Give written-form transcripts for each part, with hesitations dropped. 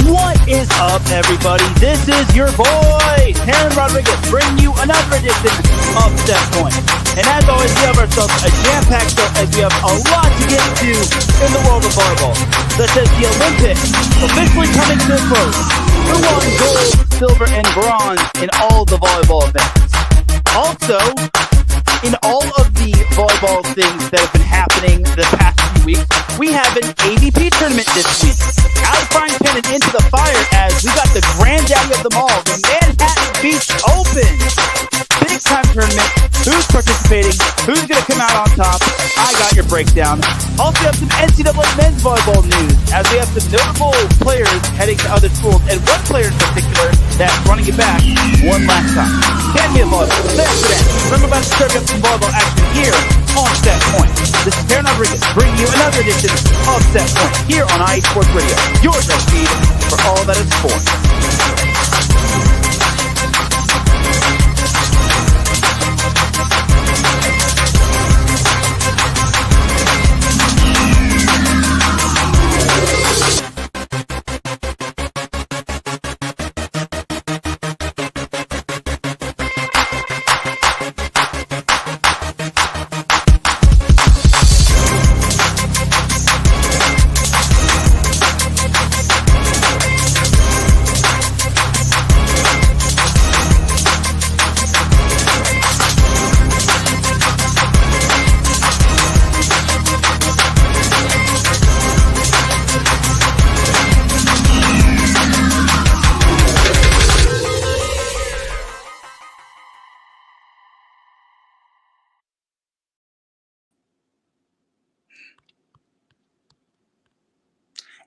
What is up, everybody? This is your boy, Teran Rodriguez, bringing you another edition of Set Point. And as always, we have ourselves a jam-packed show as we have a lot to get into in the world of volleyball. Such as the Olympics officially coming to a close. Who won gold, silver, and bronze in all the volleyball events? Also, in all of the volleyball things that have been happening the past few weeks, we have an AVP tournament this week. Out of frying pan and into the fire as we got the granddaddy of them all, the Manhattan Beach Open. Big time tournament. Who's participating? Who's going to come out on top? I got your breakdown. Also, we have some NCAA men's volleyball news as we have some notable players heading to other schools and one player in particular that's running it back one last time. Can't be a volleyball. There today. Remember about to start up some volleyball action here on Set Point. This is Teran Rodriguez bringing you another edition of Set Point here on IE Sports Radio. Your best feed for all that is sports.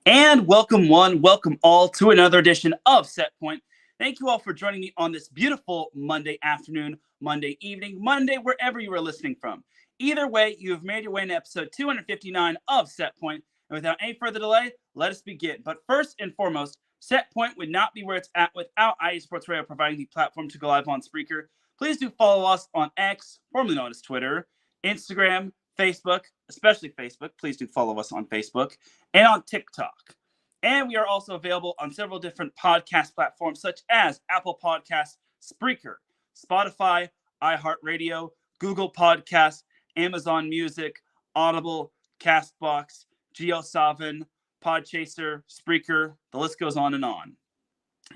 And welcome one, welcome all to another edition of Set Point. Thank you all for joining me on this beautiful Monday afternoon, Monday evening, Monday, wherever you are listening from. Either way, you have made your way into episode 259 of Set Point. And without any further delay, let us begin. But first and foremost, Set Point would not be where it's at without IE Sports Radio providing the platform to go live on Spreaker. Please do follow us on X, formerly known as Twitter, Instagram, Facebook, especially Facebook. Please do follow us on Facebook and on TikTok. And we are also available on several different podcast platforms such as Apple Podcasts, Spreaker, Spotify, iHeartRadio, Google Podcasts, Amazon Music, Audible, Castbox, JioSaavn, Podchaser, Spreaker. The list goes on.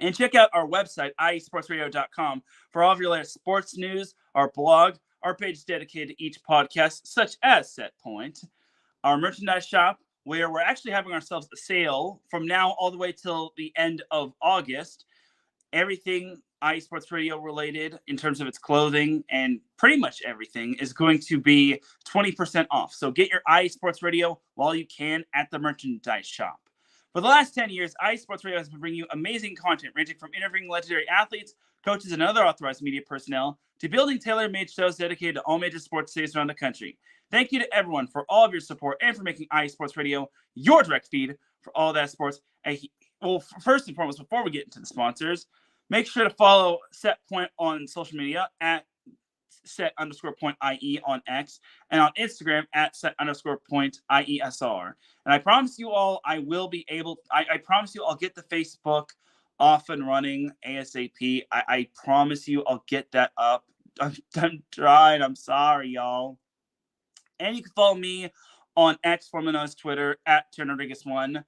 And check out our website, iesportsradio.com, for all of your latest sports news, our blog, our page dedicated to each podcast, such as Set Point, our merchandise shop, where we're actually having ourselves a sale from now all the way till the end of August. Everything IE Sports Radio related in terms of its clothing and pretty much everything is going to be 20% off. So get your IE Sports Radio while you can at the merchandise shop. For the last 10 years, IE Sports Radio has been bringing you amazing content ranging from interviewing legendary athletes, coaches, and other authorized media personnel to building tailor-made shows dedicated to all major sports cities around the country. Thank you to everyone for all of your support and for making IE Sports Radio your direct feed for all that sports. Well, first and foremost, before we get into the sponsors, make sure to follow Set Point on social media at set_point.ie on X and on Instagram at set_point.iesr. And I promise you all, I promise you I'll get the Facebook off and running ASAP. I promise you I'll get that up. I'm trying. I'm sorry, y'all. And you can follow me on X, formerly known as Twitter, at Teran Rodriguez1.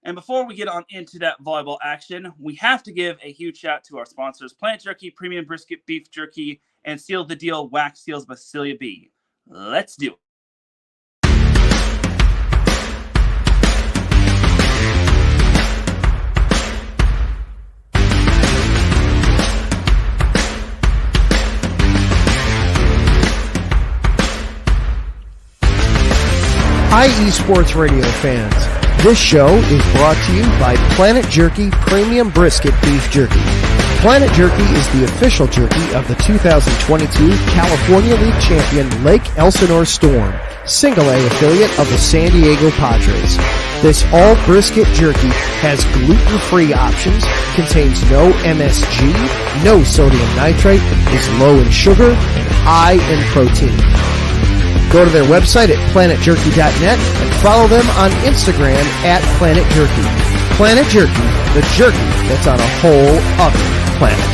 And before we get on into that volleyball action, we have to give a huge shout to our sponsors, Planet Jerky, Premium Brisket Beef Jerky, and Seal the Deal Wax Seals by Cecilia B. Let's do it. IE Sports Radio fans, this show is brought to you by Planet Jerky Premium Brisket Beef Jerky. Planet Jerky is the official jerky of the 2022 California League champion Lake Elsinore Storm, single A affiliate of the San Diego Padres. This all brisket jerky has gluten-free options, contains no MSG, no sodium nitrate, is low in sugar, and high in protein. Go to their website at planetjerky.net and follow them on Instagram at planetjerky. Planet Jerky, the jerky that's on a whole other planet.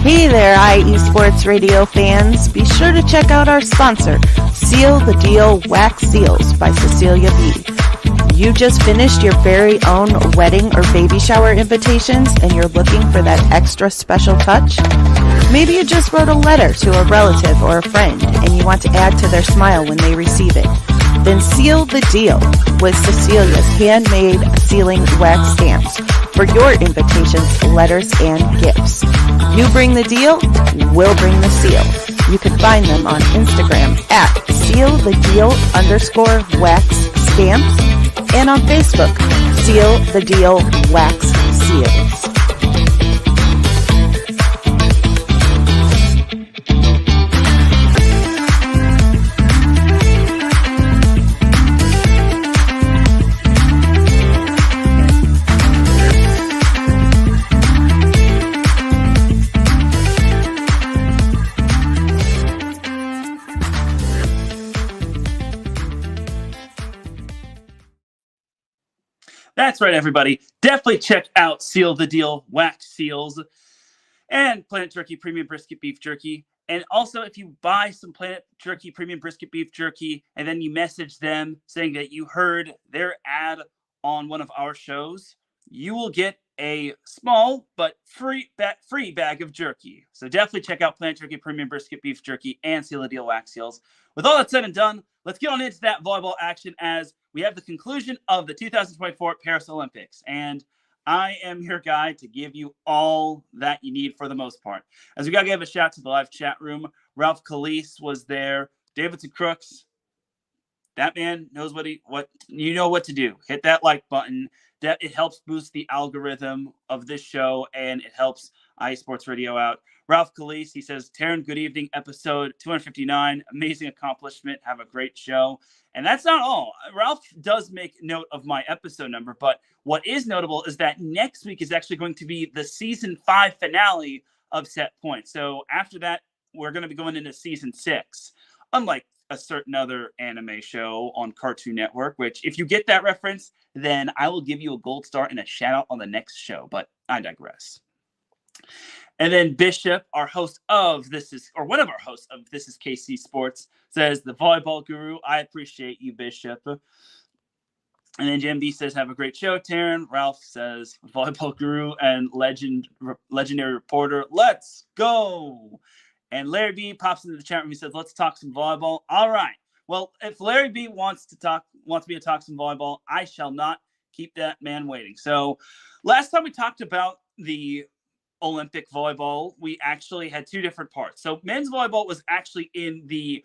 Hey there, IE Sports Radio fans. Be sure to check out our sponsor, Seal the Deal Wax Seals by Cecilia B. You just finished your very own wedding or baby shower invitations and you're looking for that extra special touch? Maybe you just wrote a letter to a relative or a friend and you want to add to their smile when they receive it. Then seal the deal with Cecilia's handmade sealing wax stamps for your invitations, letters, and gifts. You bring the deal, we'll bring the seal. You can find them on Instagram at sealthedeal_wax stamps and on Facebook, Seal the Deal Wax Seals. That's right, everybody. Definitely check out Seal the Deal Wax Seals and Planet Jerky Premium Brisket Beef Jerky. And also, if you buy some Planet Jerky Premium Brisket Beef Jerky and then you message them saying that you heard their ad on one of our shows, you will get a small but free bag of jerky. So definitely check out Planet Jerky Premium Brisket Beef Jerky and Seal the Deal Wax Seals. With all that said and done, let's get on into that volleyball action as we have the conclusion of the 2024 Paris Olympics. And I am your guy to give you all that you need for the most part. As we got to give a shout to the live chat room. Ralph Calise was there. Davidson Crooks. That man knows what you know what to do. Hit that like button. That it helps boost the algorithm of this show and it helps iSports Radio out. Ralph Calise, he says, Teran, good evening, episode 259. Amazing accomplishment. Have a great show. And that's not all. Ralph does make note of my episode number, but what is notable is that next week is actually going to be the season 5 finale of Set Point. So after that, we're going to be going into season 6. Unlike a certain other anime show on Cartoon Network, which if you get that reference, then I will give you a gold star and a shout out on the next show, but I digress. And then Bishop, our host of one of our hosts of This is KC Sports, says, the volleyball guru, I appreciate you, Bishop. And then Jim B says, have a great show, Teran. Ralph says, volleyball guru and legendary reporter, let's go. And Larry B pops into the chat room. He says, let's talk some volleyball. All right. Well, if Larry B wants me to talk some volleyball, I shall not keep that man waiting. So last time we talked about the Olympic volleyball, we actually had two different parts. So men's volleyball was actually in the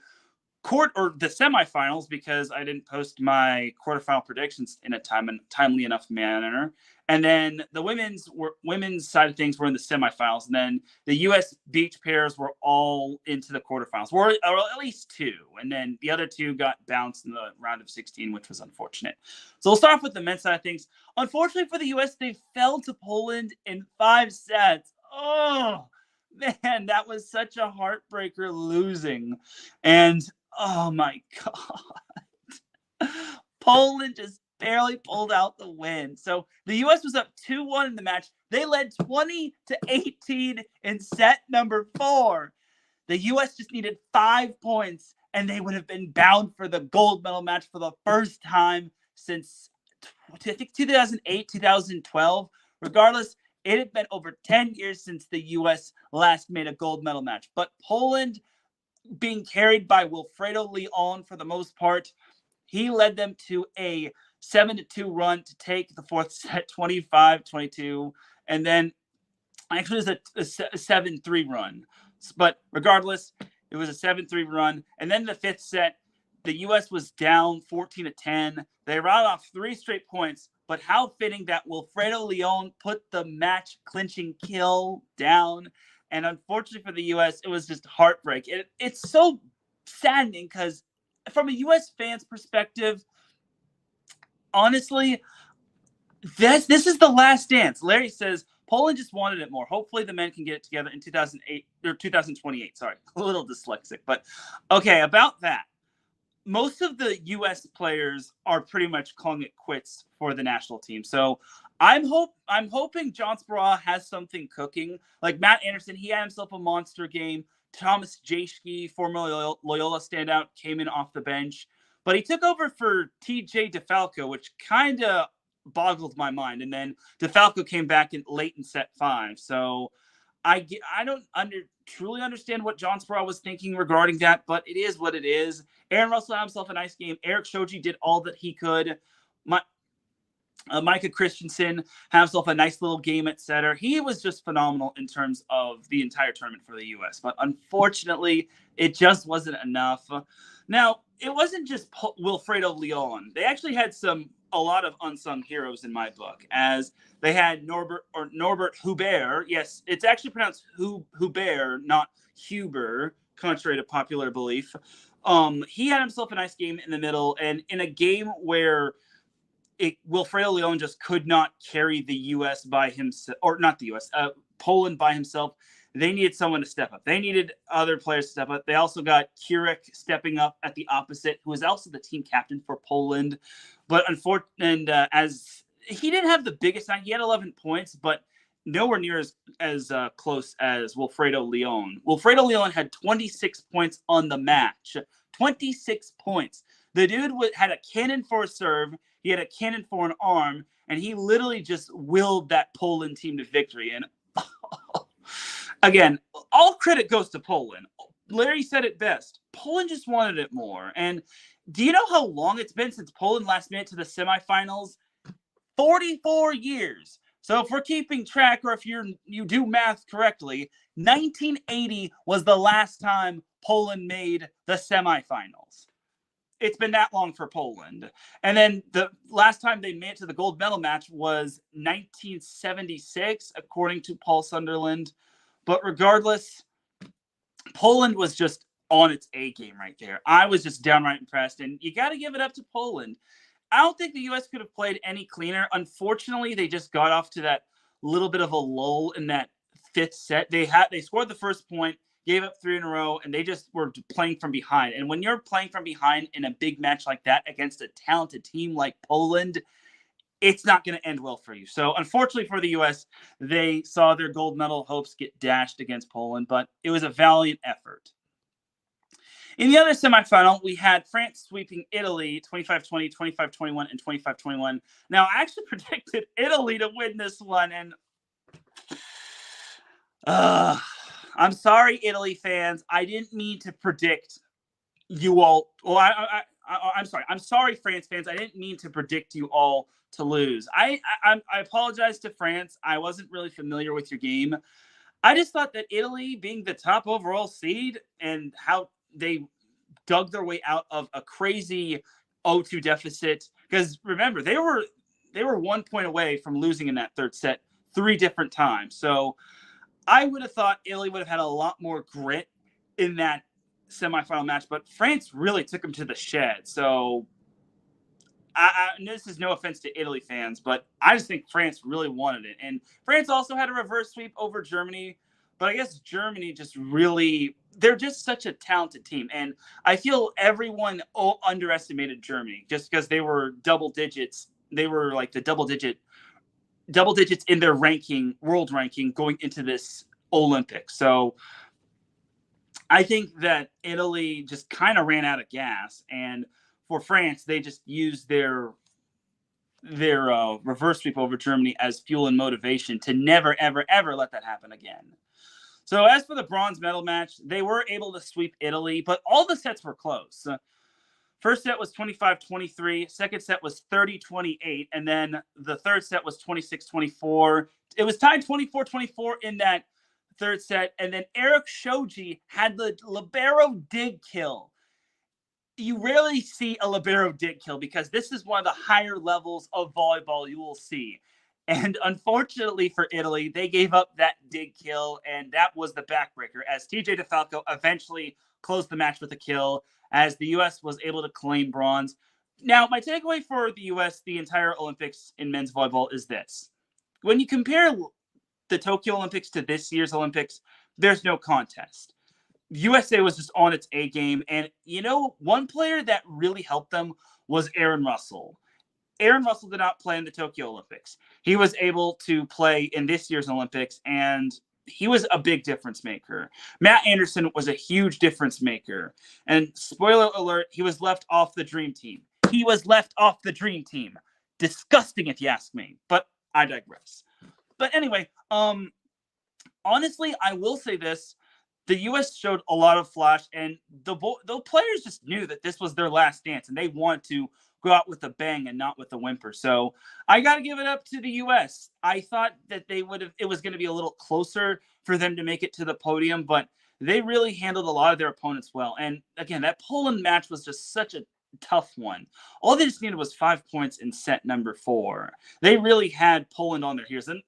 semifinals because I didn't post my quarterfinal predictions in a timely enough manner. And then the women's side of things were in the semifinals. And then the U.S. beach pairs were all into the quarterfinals, or at least two. And then the other two got bounced in the round of 16, which was unfortunate. So we'll start off with the men's side of things. Unfortunately for the U.S., they fell to Poland in 5 sets. Oh, man, that was such a heartbreaker losing. And, oh, my God. Poland just barely pulled out the win. So the U.S. was up 2-1 in the match. They led 20-18 in set number 4. The U.S. just needed 5 points, and they would have been bound for the gold medal match for the first time since, I think, 2008, 2012. Regardless, it had been over 10 years since the U.S. last made a gold medal match. But Poland being carried by Wilfredo Leon for the most part. He led them to a 7-2 run to take the fourth set, 25-22, and then actually it was a 7-3 run. But regardless, it was a 7-3 run. And then the fifth set, the U.S. was down 14-10. They routed off 3 straight points, but how fitting that Wilfredo Leon put the match-clinching kill down. And unfortunately for the U.S., it was just heartbreak. It's so saddening because from a U.S. fan's perspective, honestly, this is the last dance. Larry says Poland just wanted it more. Hopefully the men can get it together in 2008 or 2028. Sorry, a little dyslexic. But okay, about that. Most of the U.S. players are pretty much calling it quits for the national team. So I'm hoping John Speraw has something cooking. Like Matt Anderson, he had himself a monster game. Thomas Jaschke, former Loyola standout, came in off the bench. But he took over for TJ DeFalco, which kind of boggled my mind. And then DeFalco came back late in set 5. So I don't truly understand what John Speraw was thinking regarding that, but it is what it is. Aaron Russell had himself a nice game. Eric Shoji did all that he could. Micah Christensen had himself a nice little game at setter. He was just phenomenal in terms of the entire tournament for the U.S., but unfortunately, it just wasn't enough. Now, it wasn't just Wilfredo Leon. They actually had a lot of unsung heroes in my book, as they had Norbert Huber. Yes, it's actually pronounced Huber, not Huber, contrary to popular belief. He had himself a nice game in the middle, and in a game where Wilfredo Leon just could not carry the U.S. by himself, or not the U.S., Poland by himself. They needed someone to step up. They needed other players to step up. They also got Kurek stepping up at the opposite, who was also the team captain for Poland. But unfortunately, as he didn't have the biggest night, he had 11 points, but nowhere near as close as Wilfredo Leon. Wilfredo Leon had 26 points on the match. 26 points. The dude had a cannon for a serve. He had a cannon for an arm, and he literally just willed that Poland team to victory. And again, all credit goes to Poland. Larry said it best. Poland just wanted it more. And do you know how long it's been since Poland last made it to the semifinals? 44 years. So if we're keeping track, or if you do math correctly, 1980 was the last time Poland made the semifinals. It's been that long for Poland. And then the last time they made it to the gold medal match was 1976, according to Paul Sunderland. But regardless, Poland was just on its A game right there. I was just downright impressed, and you got to give it up to Poland. I don't think the U.S. could have played any cleaner. Unfortunately, they just got off to that little bit of a lull in that fifth set. They scored the first point, gave up 3 in a row, and they just were playing from behind. And when you're playing from behind in a big match like that against a talented team like Poland, it's not going to end well for you. So unfortunately for the U.S., they saw their gold medal hopes get dashed against Poland, but it was a valiant effort. In the other semifinal, we had France sweeping Italy 25-20, 25-21, and 25-21. Now, I actually predicted Italy to win this one, and I'm sorry, Italy fans. I didn't mean to predict you all. Well, I'm sorry. I'm sorry, France fans. I didn't mean to predict you all to lose. I apologize to France. I wasn't really familiar with your game. I just thought that Italy, being the top overall seed, and how they dug their way out of a crazy 0-2 deficit. Because remember, they were 1 point away from losing in that third set 3 different times. So I would have thought Italy would have had a lot more grit in that semifinal match, but France really took them to the shed. So this is no offense to Italy fans, but I just think France really wanted it. And France also had a reverse sweep over Germany, but I guess Germany they're just such a talented team. And I feel everyone underestimated Germany just because they were double digits. They were like the double digits in their world ranking going into this Olympics. So I think that Italy just kind of ran out of gas, and for France, they just used their reverse sweep over Germany as fuel and motivation to never, ever, ever let that happen again. So as for the bronze medal match, they were able to sweep Italy, but all the sets were close. First set was 25-23, second set was 30-28, and then the third set was 26-24. It was tied 24-24 in that third set, and then Eric Shoji had the libero dig kill. You rarely see a libero dig kill because this is one of the higher levels of volleyball you will see. And unfortunately for Italy, they gave up that dig kill, and that was the backbreaker as TJ DeFalco eventually closed the match with a kill as the U.S. was able to claim bronze. Now, my takeaway for the U.S., the entire Olympics in men's volleyball is this. When you compare the Tokyo Olympics to this year's Olympics, there's no contest. USA was just on its A game. And, one player that really helped them was Aaron Russell. Aaron Russell did not play in the Tokyo Olympics. He was able to play in this year's Olympics, and he was a big difference maker. Matt Anderson was a huge difference maker. And spoiler alert, he was left off the dream team. He was left off the dream team. Disgusting, if you ask me. But I digress. But anyway, honestly, I will say this. The U.S. showed a lot of flash, and the players just knew that this was their last dance, and they wanted to go out with a bang and not with a whimper. So I got to give it up to the U.S. I thought that it was going to be a little closer for them to make it to the podium, but they really handled a lot of their opponents well. And again, that Poland match was just such a tough one. All they just needed was 5 points in set number 4. They really had Poland on their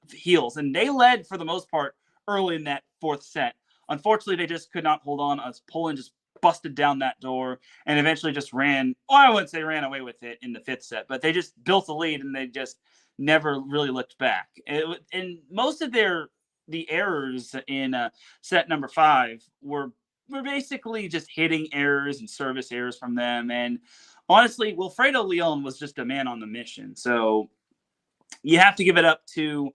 heels, and they led for the most part early in that fourth set. Unfortunately, they just could not hold on as Poland just busted down that door and eventually just I wouldn't say ran away with it in the fifth set, but they just built a lead and they just never really looked back. And most of the errors in set number 5 were basically just hitting errors and service errors from them. And honestly, Wilfredo Leon was just a man on the mission. So you have to give it up to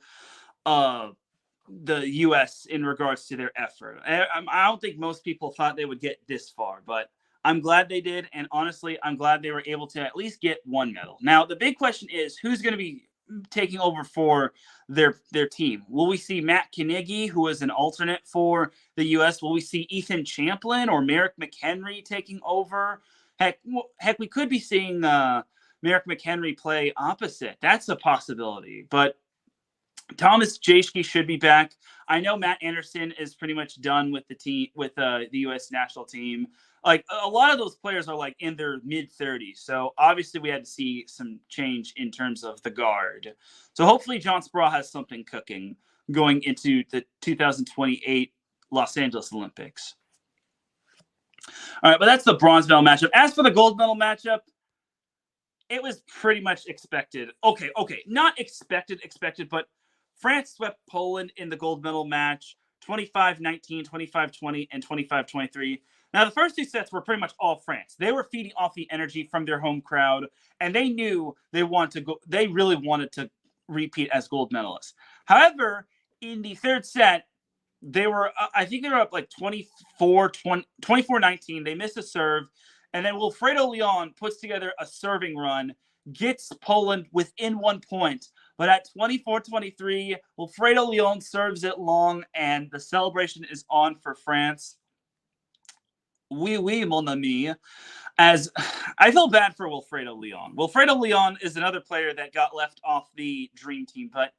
the U.S. in regards to their effort. I don't think most people thought they would get this far, but I'm glad they did. And honestly, I'm glad they were able to at least get one medal. Now, the big question is who's going to be taking over for their team? Will we see Matt Knigge, who is an alternate for the U.S.? Will we see Ethan Champlin or Merrick McHenry taking over? Heck, we could be seeing Merrick McHenry play opposite. That's a possibility, but Thomas Jaschke should be back. I know Matt Anderson is pretty much done with the team, with the U.S. national team. Like a lot of those players are like in their mid-30s. So obviously we had to see some change in terms of the guard. So hopefully John Sproul has something cooking going into the 2028 Los Angeles Olympics. All right, but that's the bronze medal matchup. As for the gold medal matchup, it was pretty much expected. Okay, not expected, but France swept Poland in the gold medal match, 25-19, 25-20, and 25-23. Now, the first two sets were pretty much all France. They were feeding off the energy from their home crowd, and they knew they really wanted to repeat as gold medalists. However, in the third set, I think they were up like 24-19. They missed a serve, and then Wilfredo Leon puts together a serving run, gets Poland within 1 point. But at 24-23, Wilfredo Leon serves it long, and the celebration is on for France. Oui, mon ami. As I feel bad for Wilfredo Leon. Wilfredo Leon is another player that got left off the Dream Team, but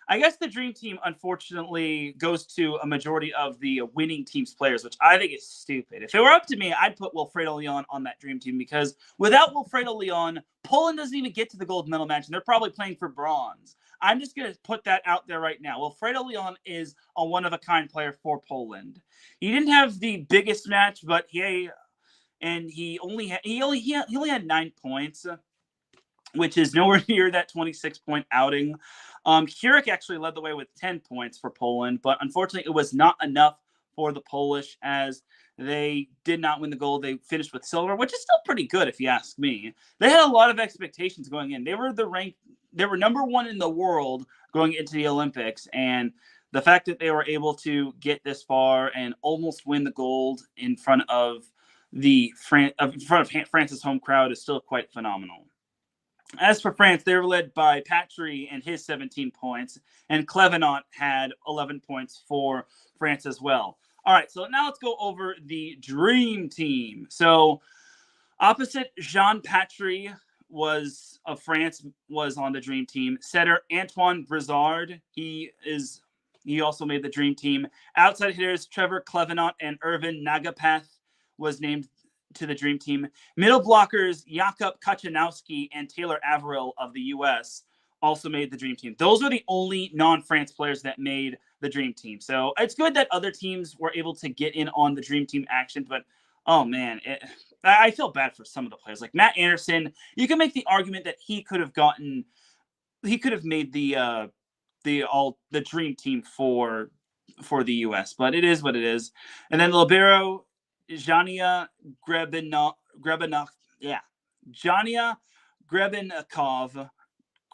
I guess the Dream Team, unfortunately, goes to a majority of the winning team's players, which I think is stupid. If it were up to me, I'd put Wilfredo Leon on that Dream Team because without Wilfredo Leon, Poland doesn't even get to the gold medal match, and they're probably playing for bronze. I'm just going to put that out there right now. Wilfredo Leon is a one-of-a-kind player for Poland. He didn't have the biggest match, but he only had 9 points, which is nowhere near that 26-point outing. Hurek actually led the way with 10 points for Poland, but unfortunately it was not enough for the Polish as they did not win the gold. They finished with silver, which is still pretty good if you ask me. They had a lot of expectations going in. They were number 1 in the world going into the Olympics, and the fact that they were able to get this far and almost win the gold in front of France's home crowd is still quite phenomenal. As for France, they were led by Patry and his 17 points, and Clevenot had 11 points for France as well. All right, so now let's go over the Dream Team. So opposite Jean Patry of France was on the Dream Team. Setter Antoine Brizard, he also made the Dream Team. Outside hitters Trevor Clevenot and Irvin Nagapath was named to the Dream Team. Middle blockers Jakub Kachanowski and Taylor Averill of the U.S. also made the Dream Team. Those were the only non-France players that made the Dream Team. So it's good that other teams were able to get in on the Dream Team action, but oh man, I feel bad for some of the players. Like Matt Anderson, you can make the argument that he could have made the Dream Team for the U.S., but it is what it is. And then libero Jania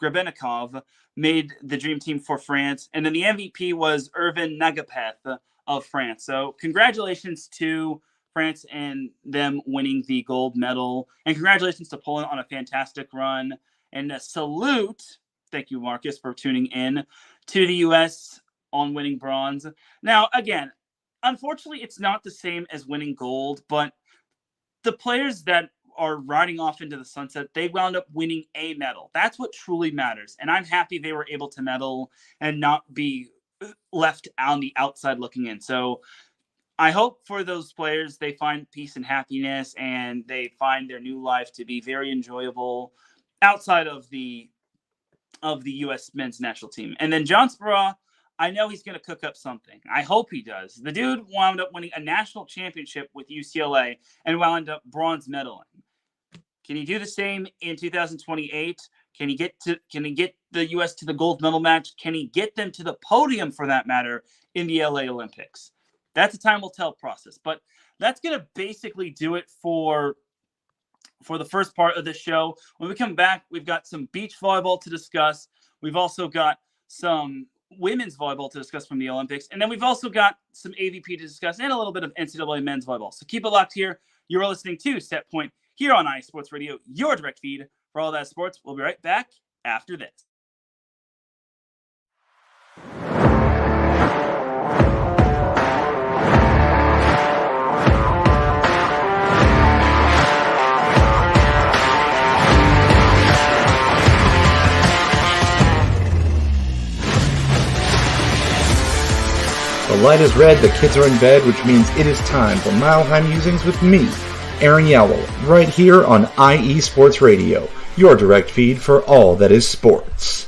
Grebenikov made the Dream Team for France. And then the MVP was Irvin Nagapath of France. So congratulations to France and them winning the gold medal. And congratulations to Poland on a fantastic run. And a salute, thank you, Marcus, for tuning in, to the U.S. on winning bronze. Now, again, unfortunately, it's not the same as winning gold, but the players that are riding off into the sunset, they wound up winning a medal. That's what truly matters. And I'm happy they were able to medal and not be left on the outside looking in. So I hope for those players, they find peace and happiness and they find their new life to be very enjoyable outside of the U.S. men's national team. And then John Spera, I know he's going to cook up something. I hope he does. The dude wound up winning a national championship with UCLA and wound up bronze medaling. Can he do the same in 2028? Can he get the U.S. to the gold medal match? Can he get them to the podium, for that matter, in the LA Olympics? That's a time will tell process. But that's going to basically do it for the first part of the show. When we come back, we've got some beach volleyball to discuss. We've also got some women's volleyball to discuss from the Olympics. And then we've also got some AVP to discuss and a little bit of NCAA men's volleyball. So keep it locked here. You're listening to Set Point here on iSports Radio, your direct feed for all that sports. We'll be right back after this. The light is red, the kids are in bed, which means it is time for Mile High Musings with me, Aaron Yowell, right here on IE Sports Radio, your direct feed for all that is sports.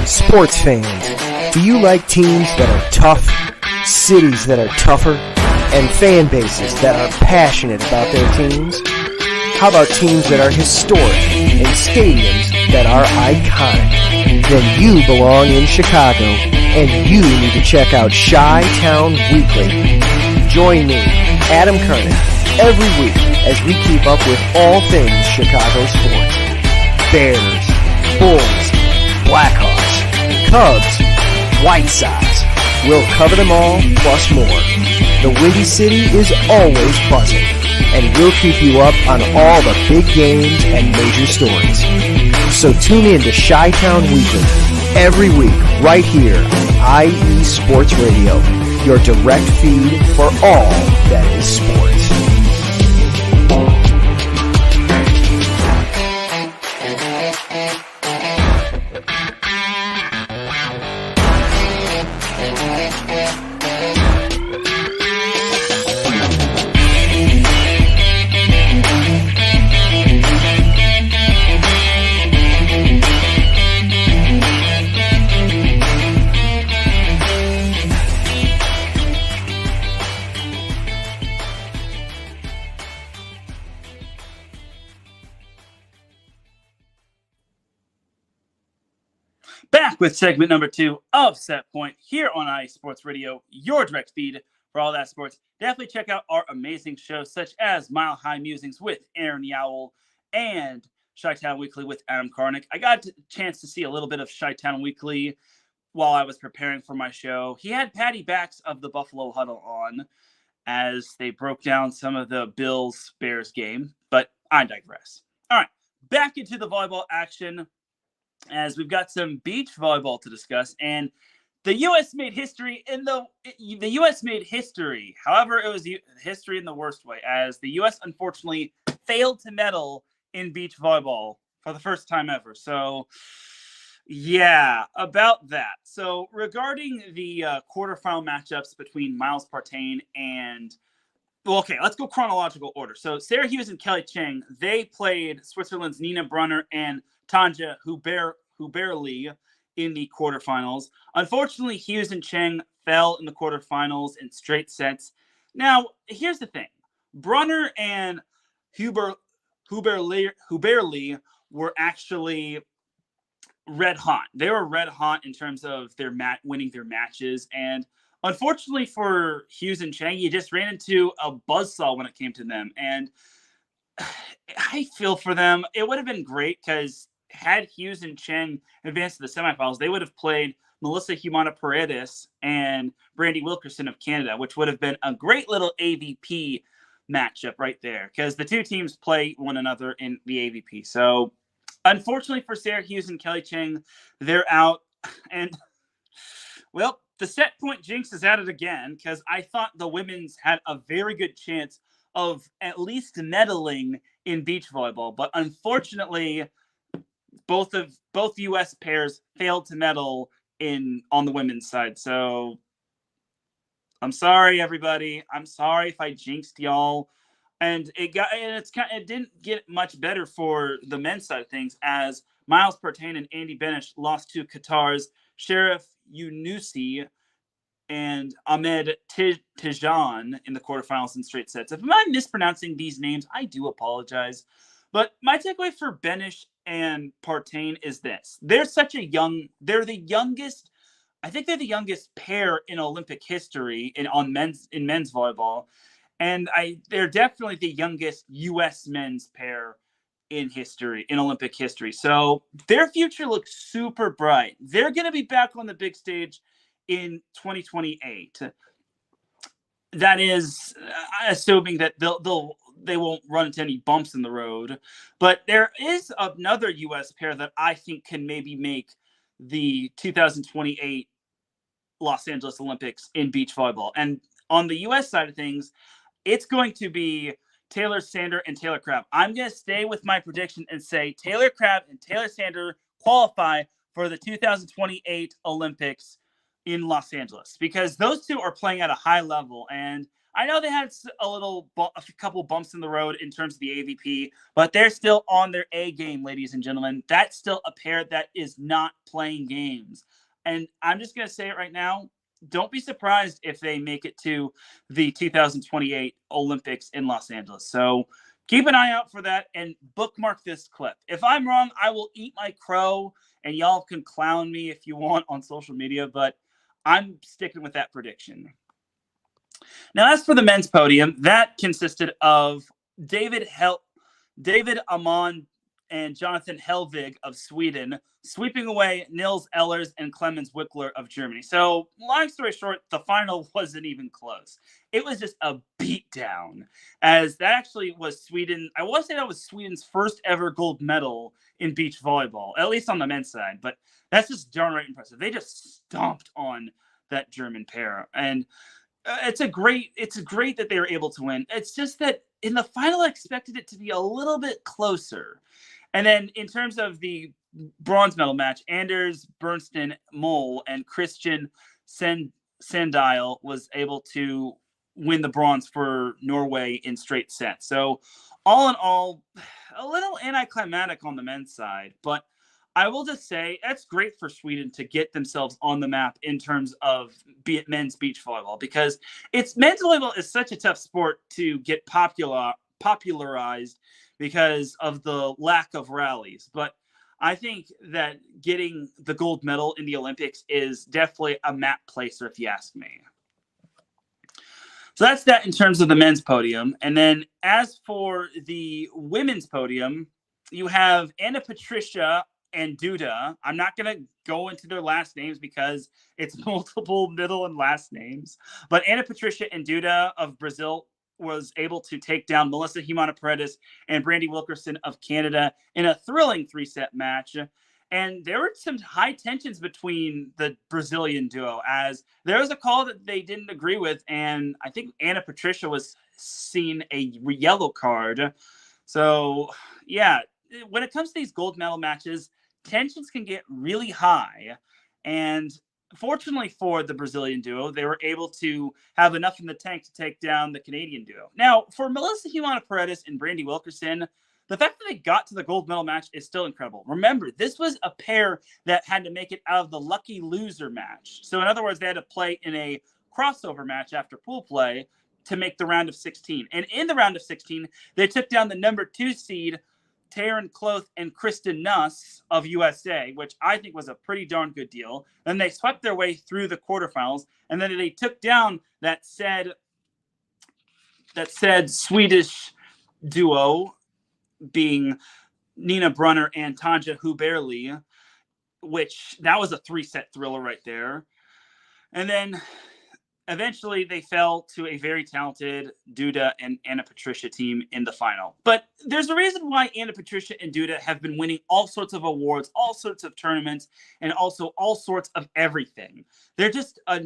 Sports fans, do you like teams that are tough, cities that are tougher, and fan bases that are passionate about their teams? How about teams that are historic and stadiums that are iconic? Then you belong in Chicago, and you need to check out Chi-Town Weekly. Join me, Adam Kernan, every week as we keep up with all things Chicago sports. Bears, Bulls, Blackhawks, Cubs, White Sox. We'll cover them all, plus more. The Windy City is always buzzing, and we'll keep you up on all the big games and major stories. So tune in to Chi-Town Weekly every week right here on IE Sports Radio, your direct feed for all that is sports. Back with segment number 2 of Set Point here on IE Sports Radio, your direct feed for all that sports. Definitely check out our amazing shows such as Mile High Musings with Aaron Yowell and Chi-Town Weekly with Adam Karnick. I got a chance to see a little bit of Chi-Town Weekly while I was preparing for my show. He had Patty Backs of the Buffalo Huddle on as they broke down some of the Bills-Bears game, but I digress. All right, back into the volleyball action, as we've got some beach volleyball to discuss, and the U.S. made history in the U.S. made history. However, it was history in the worst way, as the U.S. unfortunately failed to medal in beach volleyball for the first time ever. So, yeah, about that. So, regarding the quarterfinal matchups between Miles Partain and let's go chronological order. So Sarah Hughes and Kelly Cheng, they played Switzerland's Nina Brunner and Tanja Huberli in the quarterfinals. Unfortunately, Hughes and Cheng fell in the quarterfinals in straight sets. Now, here's the thing. Brunner and Huberli were actually red hot. They were red hot in terms of their winning their matches, and unfortunately for Hughes and Cheng, you just ran into a buzzsaw when it came to them. And I feel for them. It would have been great because had Hughes and Cheng advanced to the semifinals, they would have played Melissa Humana Paredes and Brandy Wilkerson of Canada, which would have been a great little AVP matchup right there because the two teams play one another in the AVP. So unfortunately for Sarah Hughes and Kelly Cheng, they're out. And, well, the set point jinx is at it again because I thought the women's had a very good chance of at least medaling in beach volleyball. But unfortunately, both U.S. pairs failed to medal on the women's side. So I'm sorry, everybody. I'm sorry if I jinxed y'all. And it didn't get much better for the men's side of things as Miles Partain and Andy Benish lost to Qatar's Sharif Yunusi and Ahmed Tijan in the quarterfinals in straight sets. If I'm mispronouncing these names, I do apologize. But my takeaway for Benish and Partain is this. They're the youngest, I think they're the youngest pair in Olympic history in men's volleyball. And they're definitely the youngest U.S. men's pair in Olympic history. So their future looks super bright. They're going to be back on the big stage in 2028. That is assuming that they won't run into any bumps in the road. But there is another U.S. pair that I think can maybe make the 2028 Los Angeles Olympics in beach volleyball. And on the U.S. side of things, it's going to be Taylor Sander and Taylor Crabb. I'm going to stay with my prediction and say Taylor Crabb and Taylor Sander qualify for the 2028 Olympics in Los Angeles because those two are playing at a high level. And I know they had a couple bumps in the road in terms of the AVP, but they're still on their A game, ladies and gentlemen. That's still a pair that is not playing games. And I'm just going to say it right now. Don't be surprised if they make it to the 2028 Olympics in Los Angeles. So keep an eye out for that and bookmark this clip. If I'm wrong, I will eat my crow and y'all can clown me if you want on social media, but I'm sticking with that prediction. Now, as for the men's podium, that consisted of David Amon and Jonathan Helvig of Sweden, sweeping away Nils Ehlers and Clemens Wickler of Germany. So, long story short, the final wasn't even close. It was just a beatdown, as that actually was Sweden. I want to say that was Sweden's first ever gold medal in beach volleyball, at least on the men's side. But that's just darn right impressive. They just stomped on that German pair, and it's great that they were able to win. It's just that in the final, I expected it to be a little bit closer. And then in terms of the bronze medal match, Anders Bernstein Mole and Christian Sandile was able to win the bronze for Norway in straight sets. So all in all, a little anticlimactic on the men's side, but I will just say that's great for Sweden to get themselves on the map in terms of men's beach volleyball, because men's volleyball is such a tough sport to get popularized because of the lack of rallies. But I think that getting the gold medal in the Olympics is definitely a map placer, if you ask me. So that's that in terms of the men's podium. And then as for the women's podium, you have Ana Patricia and Duda. I'm not going to go into their last names because it's multiple middle and last names. But Ana Patricia and Duda of Brazil was able to take down Melissa Humana Paredes and Brandy Wilkerson of Canada in a thrilling 3-set match. And there were some high tensions between the Brazilian duo, as there was a call that they didn't agree with. And I think Ana Patricia was seen a yellow card. So, yeah, when it comes to these gold medal matches, tensions can get really high. And fortunately for the Brazilian duo, they were able to have enough in the tank to take down the Canadian duo. Now, for Melissa Humana Paredes and Brandy Wilkerson, the fact that they got to the gold medal match is still incredible. Remember, this was a pair that had to make it out of the lucky loser match. So in other words, they had to play in a crossover match after pool play to make the round of 16. And in the round of 16, they took down the number 2 seed, Teran Rodriguez and Kristen Nuss of USA, which I think was a pretty darn good deal. Then they swept their way through the quarterfinals, and then they took down that said Swedish duo, being Nina Brunner and Tanja Huberli, which that was a 3-set thriller right there. And then eventually they fell to a very talented Duda and Ana Patricia team in the final. But there's a reason why Ana Patricia and Duda have been winning all sorts of awards, all sorts of tournaments, and also all sorts of everything. They're just a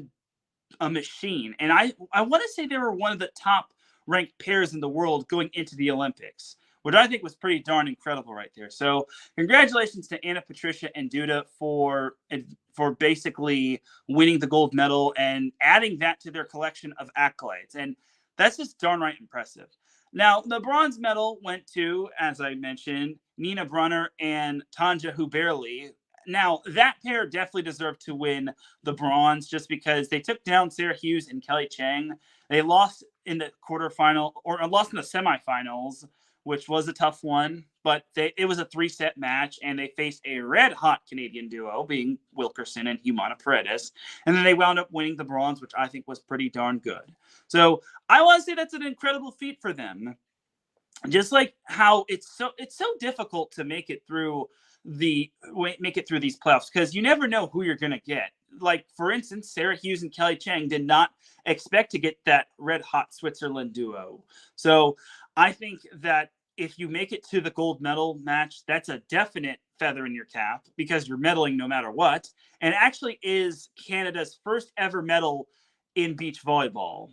machine. And I want to say they were one of the top ranked pairs in the world going into the Olympics, which I think was pretty darn incredible right there. So congratulations to Ana Patricia and Duda for basically winning the gold medal and adding that to their collection of accolades. And that's just darn right impressive. Now, the bronze medal went to, as I mentioned, Nina Brunner and Tanja Huberli. Now, that pair definitely deserved to win the bronze just because they took down Sarah Hughes and Kelly Chang. They lost in the quarterfinal, or lost in the semifinals, which was a tough one, but it was a 3-set match, and they faced a red-hot Canadian duo, being Wilkerson and Humana Paredes, and then they wound up winning the bronze, which I think was pretty darn good. So I want to say that's an incredible feat for them. Just like how it's so difficult to make it through these playoffs, because you never know who you're going to get. Like, for instance, Sarah Hughes and Kelly Chang did not expect to get that red-hot Switzerland duo. So I think that if you make it to the gold medal match, that's a definite feather in your cap because you're medaling no matter what. And actually is Canada's first ever medal in beach volleyball.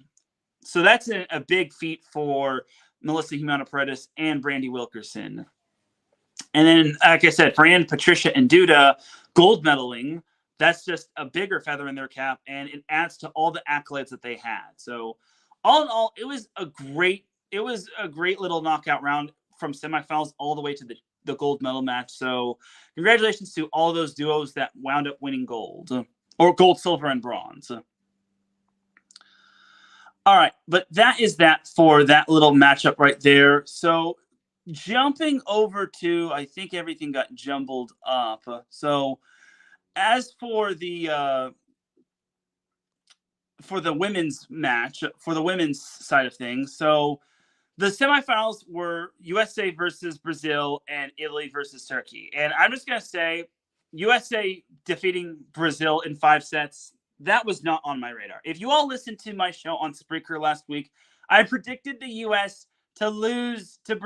So that's a big feat for Melissa Humana Paredes and Brandy Wilkerson. And then, like I said, for Ana Patricia and Duda, gold medaling, that's just a bigger feather in their cap, and it adds to all the accolades that they had. So all in all, it was a great little knockout round from semifinals all the way to the gold medal match. So congratulations to all those duos that wound up winning gold, or gold, silver, and bronze. All right, but that is that for that little matchup right there. So jumping over to, I think everything got jumbled up. So as for the women's match, for the women's side of things, so the semifinals were USA versus Brazil and Italy versus Turkey. And I'm just going to say USA defeating Brazil in 5 sets, that was not on my radar. If you all listened to my show on Spreaker last week, I predicted the US to lose to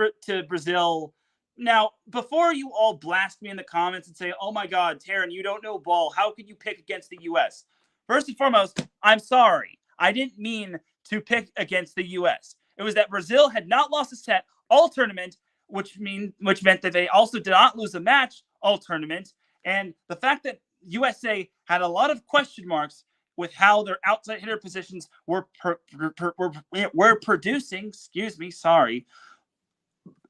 Brazil. Now, before you all blast me in the comments and say, oh my God, Teran, you don't know ball. How could you pick against the US? First and foremost, I'm sorry. I didn't mean to pick against the US. It was that Brazil had not lost a set all tournament, which meant that they also did not lose a match all tournament. And the fact that USA had a lot of question marks with how their outside hitter positions were producing. Excuse me, sorry.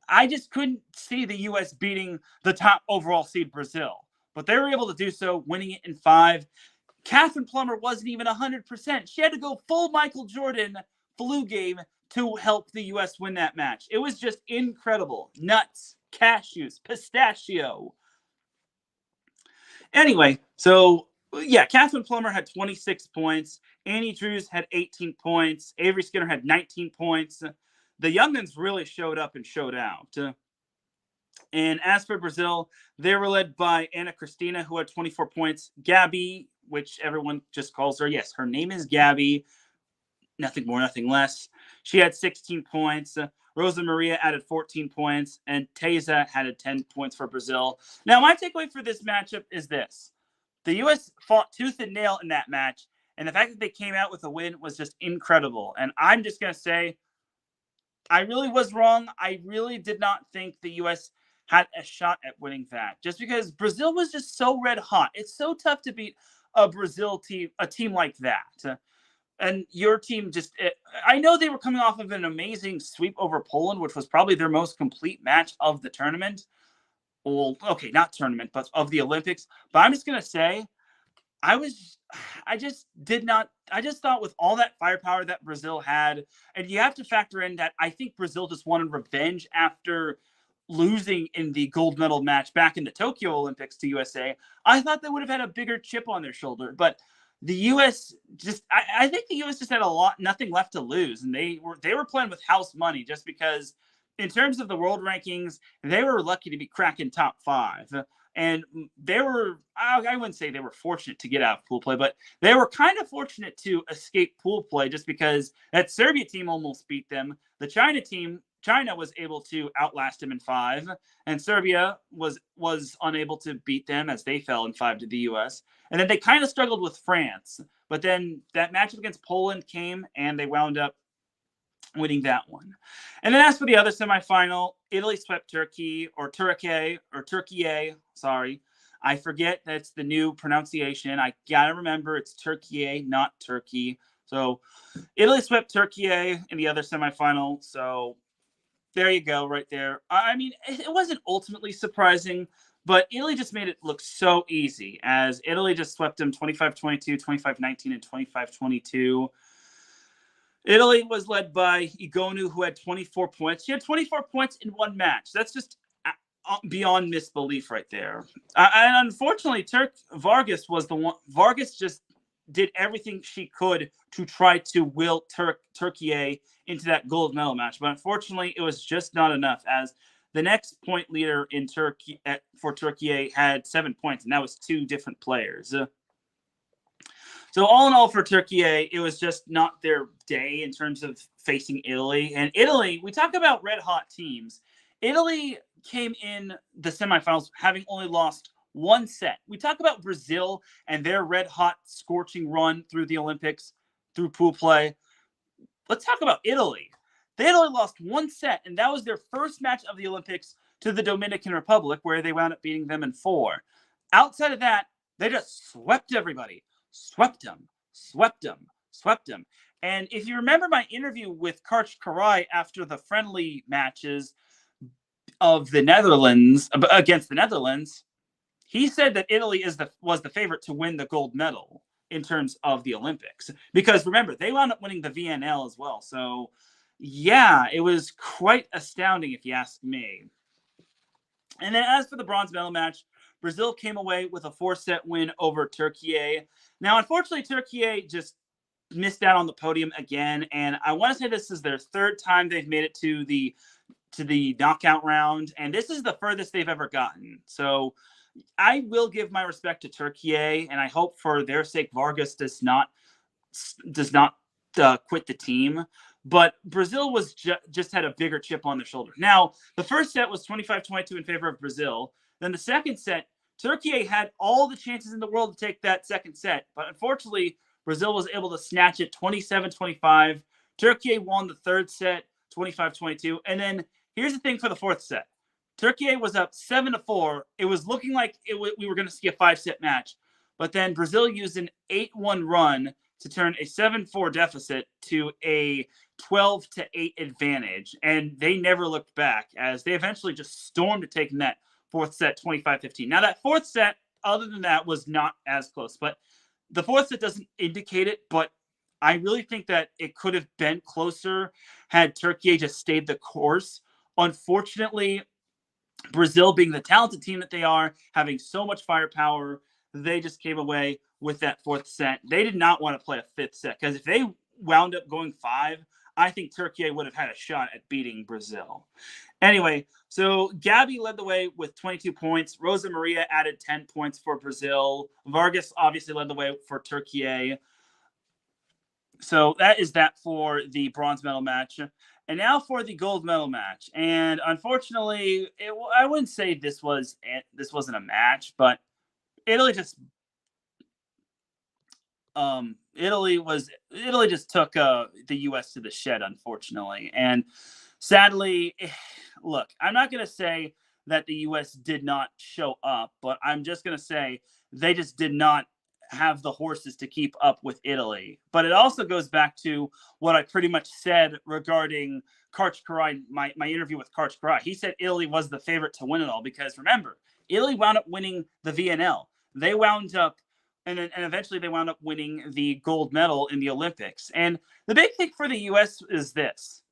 I just couldn't see the U.S. beating the top overall seed Brazil, but they were able to do so, winning it in 5. Catherine Plummer wasn't even 100%. She had to go full Michael Jordan flu game to help the U.S. win that match. It was just incredible. Nuts, cashews, pistachio. Anyway, so yeah, Catherine Plummer had 26 points. Annie Drews had 18 points. Avery Skinner had 19 points. The youngins really showed up and showed out. And as for Brazil, they were led by Ana Cristina, who had 24 points. Gabby, which everyone just calls her. Yes, her name is Gabby. Nothing more, nothing less. She had 16 points. Rosa Maria added 14 points. And Teza added 10 points for Brazil. Now, my takeaway for this matchup is this. The U.S. fought tooth and nail in that match. And the fact that they came out with a win was just incredible. And I'm just going to say, I really was wrong. I really did not think the U.S. had a shot at winning that. Just because Brazil was just so red hot. It's so tough to beat a Brazil team, a team like that. And your team I know they were coming off of an amazing sweep over Poland, which was probably their most complete match of the tournament. Well, okay, not tournament, but of the Olympics. But I'm just going to say, I just thought with all that firepower that Brazil had, and you have to factor in that I think Brazil just wanted revenge after losing in the gold medal match back in the Tokyo Olympics to USA. I thought they would have had a bigger chip on their shoulder, but the U.S. I think the U.S. just had nothing left to lose, and they were playing with house money just because in terms of the world rankings, they were lucky to be cracking top 5. And they were, I wouldn't say they were fortunate to get out of pool play, but they were kind of fortunate to escape pool play just because that Serbia team almost beat them. The China was able to outlast them in 5, and Serbia was unable to beat them as they fell in 5 to the U.S. And then they kind of struggled with France, but then that matchup against Poland came, and they wound up winning that one. And then as for the other semifinal, Italy swept Turkey. Sorry. I forget that's the new pronunciation. I gotta remember it's Turkey, not Turkey. So Italy swept Turkey in the other semifinal. So there you go, right there. I mean, it wasn't ultimately surprising, but Italy just made it look so easy as Italy just swept them 25-22, 25-19, and 25-22. Italy was led by Igonu, who had 24 points. She had 24 points in one match. That's just beyond misbelief right there. And unfortunately, Vargas was the one. Vargas just did everything she could to try to will Turkey into that gold medal match. But unfortunately, it was just not enough as the next point leader in Turkey for Turkey had 7 points, and that was 2 different players. So all in all for Turkey, it was just not their day in terms of facing Italy. And Italy, we talk about red hot teams. Italy came in the semifinals having only lost 1 set. We talk about Brazil and their red hot scorching run through the Olympics, through pool play. Let's talk about Italy. They had only lost 1 set, and that was their first match of the Olympics to the Dominican Republic, where they wound up beating them in 4. Outside of that, they just swept everybody. Swept them. And if you remember my interview with Karch Karai after the friendly matches of the Netherlands against the Netherlands, he said that Italy was the favorite to win the gold medal in terms of the Olympics. Because remember, they wound up winning the VNL as well. So yeah, it was quite astounding if you ask me. And then as for the bronze medal match, Brazil came away with a 4-set win over Turkey. Now, unfortunately, Turkey just missed out on the podium again. And I want to say this is their third time they've made it to the knockout round. And this is the furthest they've ever gotten. So I will give my respect to Turkey, and I hope for their sake Vargas does not quit the team. But Brazil was just had a bigger chip on their shoulder. Now, the first set was 25-22 in favor of Brazil. Then the second set, Turkey had all the chances in the world to take that second set. But unfortunately, Brazil was able to snatch it 27-25. Turkey won the third set 25-22. And then here's the thing for the fourth set. Turkey was up 7-4. It was looking like we were going to see a 5-set match. But then Brazil used an 8-1 run to turn a 7-4 deficit to a 12-8 advantage. And they never looked back as they eventually just stormed to taking that fourth set 25-15. Now, that fourth set, other than that, was not as close. But the fourth set doesn't indicate it, but I really think that it could have been closer had Turkey just stayed the course. Unfortunately, Brazil, being the talented team that they are, having so much firepower, they just came away with that fourth set. They did not want to play a fifth set because if they wound up going 5, I think Turkey would have had a shot at beating Brazil. Anyway, so Gabby led the way with 22 points. Rosa Maria added 10 points for Brazil. Vargas obviously led the way for Turkey. So that is that for the bronze medal match. And now for the gold medal match. And unfortunately, I wouldn't say this wasn't a match, but Italy just took the U.S. to the shed, unfortunately. And sadly, look, I'm not going to say that the U.S. did not show up, but I'm just going to say they just did not have the horses to keep up with Italy. But it also goes back to what I pretty much said regarding Karch Karai, my interview with Karch Karai. He said Italy was the favorite to win it all because, remember, Italy wound up winning the VNL. They wound up, and eventually they wound up winning the gold medal in the Olympics. And the big thing for the U.S. is this.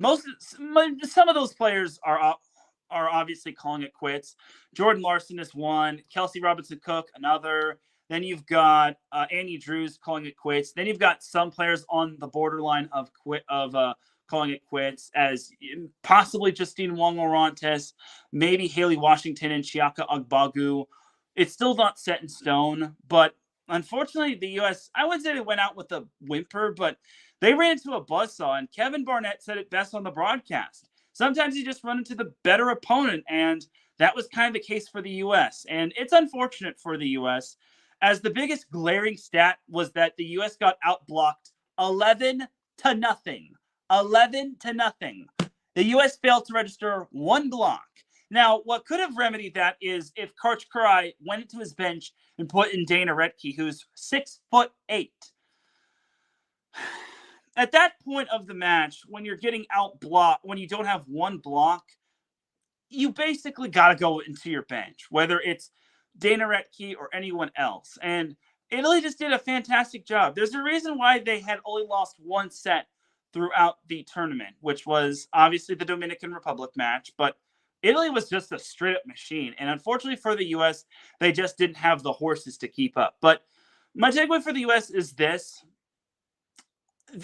Some of those players are obviously calling it quits. Jordan Larson is one. Kelsey Robinson-Cook, another. Then you've got Annie Drews calling it quits. Then you've got some players on the borderline of calling it quits, as possibly Justine Wong-Orantes, maybe Haley Washington and Chiaka Agbagu. It's still not set in stone, but unfortunately the U.S., I wouldn't say they went out with a whimper, but they ran into a buzzsaw, and Kevin Barnett said it best on the broadcast. Sometimes you just run into the better opponent, and that was kind of the case for the U.S., and it's unfortunate for the U.S., as the biggest glaring stat was that the U.S. got outblocked 11-0. 11-0. The U.S. failed to register one block. Now, what could have remedied that is if Karch Karai went to his bench and put in Dana Retke, who's 6'8". At that point of the match, when you're getting outblocked, when you don't have one block, you basically got to go into your bench, whether it's Dana Retke or anyone else. And Italy just did a fantastic job. There's a reason why they had only lost one set throughout the tournament, which was obviously the Dominican Republic match, but Italy was just a straight-up machine. And unfortunately for the U.S., they just didn't have the horses to keep up. But my takeaway for the U.S. is this.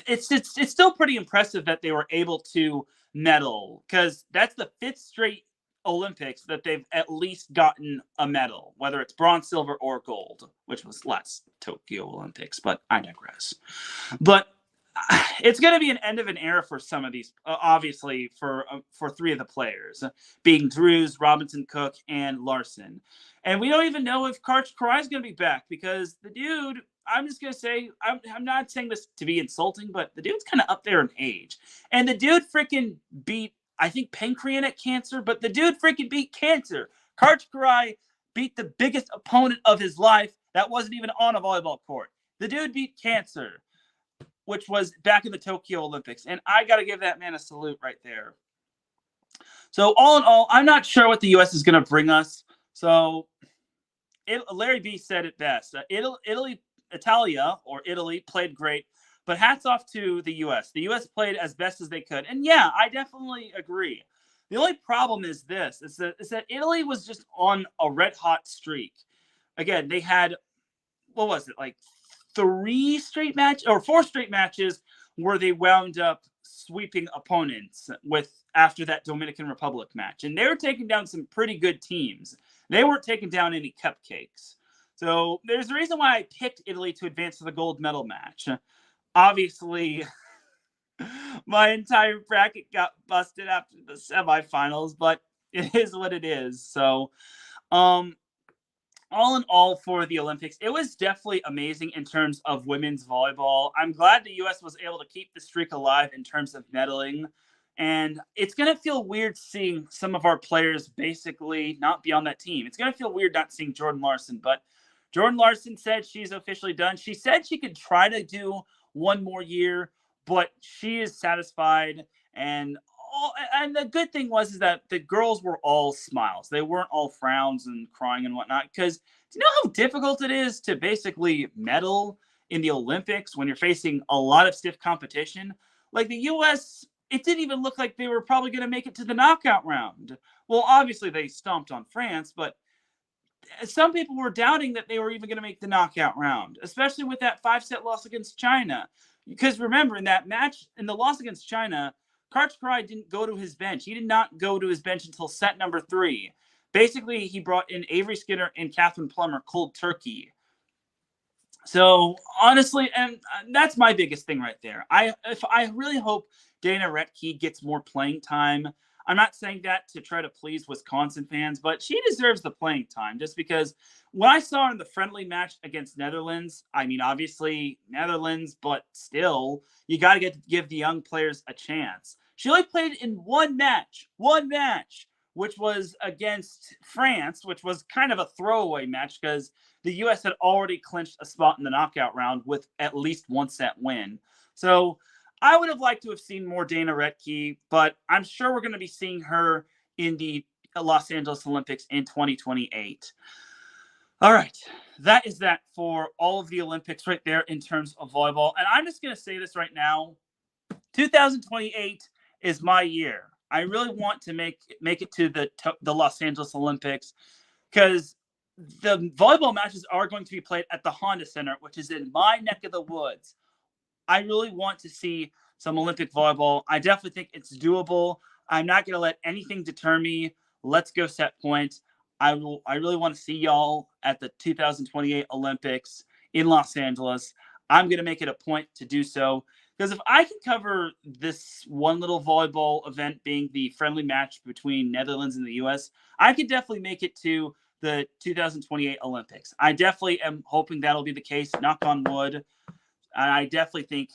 It's still pretty impressive that they were able to medal, because that's the 5th straight Olympics that they've at least gotten a medal, whether it's bronze, silver, or gold, which was last Tokyo Olympics, but I digress. But it's going to be an end of an era for some of these, obviously, for 3 of the players, being Drews, Robinson-Cook, and Larson. And we don't even know if Karch Karai is going to be back, because the dude, I'm just going to say, I'm not saying this to be insulting, but the dude's kind of up there in age. And the dude freaking beat, I think, pancreatic cancer, but the dude freaking beat cancer. Karch Karai beat the biggest opponent of his life that wasn't even on a volleyball court. The dude beat cancer, which was back in the Tokyo Olympics. And I got to give that man a salute right there. So all in all, I'm not sure what the U.S. is going to bring us. So Larry B said it best. Italy played great, but hats off to the U.S. The U.S. played as best as they could. And yeah, I definitely agree. The only problem is this, is that Italy was just on a red hot streak. Again, they had, what was it, like 4 straight matches where they wound up sweeping opponents after that Dominican Republic match. And they were taking down some pretty good teams. They weren't taking down any cupcakes. So there's a reason why I picked Italy to advance to the gold medal match. Obviously, my entire bracket got busted after the semifinals, but it is what it is. So, all in all for the Olympics, it was definitely amazing in terms of women's volleyball. I'm glad the U.S. was able to keep the streak alive in terms of medaling. And it's going to feel weird seeing some of our players basically not be on that team. It's going to feel weird not seeing Jordan Larson, but Jordan Larson said she's officially done. She said she could try to do one more year, but she is satisfied. And the good thing is that the girls were all smiles. They weren't all frowns and crying and whatnot. Because do you know how difficult it is to basically medal in the Olympics when you're facing a lot of stiff competition? Like the U.S., it didn't even look like they were probably going to make it to the knockout round. Well, obviously they stomped on France, but some people were doubting that they were even going to make the knockout round, especially with that 5-set loss against China. Because remember, in that match, in the loss against China, Karch Karai didn't go to his bench. He did not go to his bench until set number 3. Basically, he brought in Avery Skinner and Catherine Plummer cold turkey. So, honestly, and that's my biggest thing right there. I really hope Dana Retke gets more playing time. I'm not saying that to try to please Wisconsin fans, but she deserves the playing time just because what I saw in the friendly match against Netherlands, I mean, obviously Netherlands, but still, you got to give the young players a chance. She only played in one match, which was against France, which was kind of a throwaway match because the U.S. had already clinched a spot in the knockout round with at least 1-set win. So I would have liked to have seen more Dana Retke, but I'm sure we're going to be seeing her in the Los Angeles Olympics in 2028. All right. That is that for all of the Olympics right there in terms of volleyball. And I'm just going to say this right now. 2028 is my year. I really want to make it to the Los Angeles Olympics because the volleyball matches are going to be played at the Honda Center, which is in my neck of the woods. I really want to see some Olympic volleyball. I definitely think it's doable. I'm not going to let anything deter me. Let's go set point. I really want to see y'all at the 2028 Olympics in Los Angeles. I'm going to make it a point to do so because if I can cover this one little volleyball event being the friendly match between Netherlands and the U.S., I could definitely make it to the 2028 Olympics. I definitely am hoping that'll be the case. Knock on wood. I definitely think,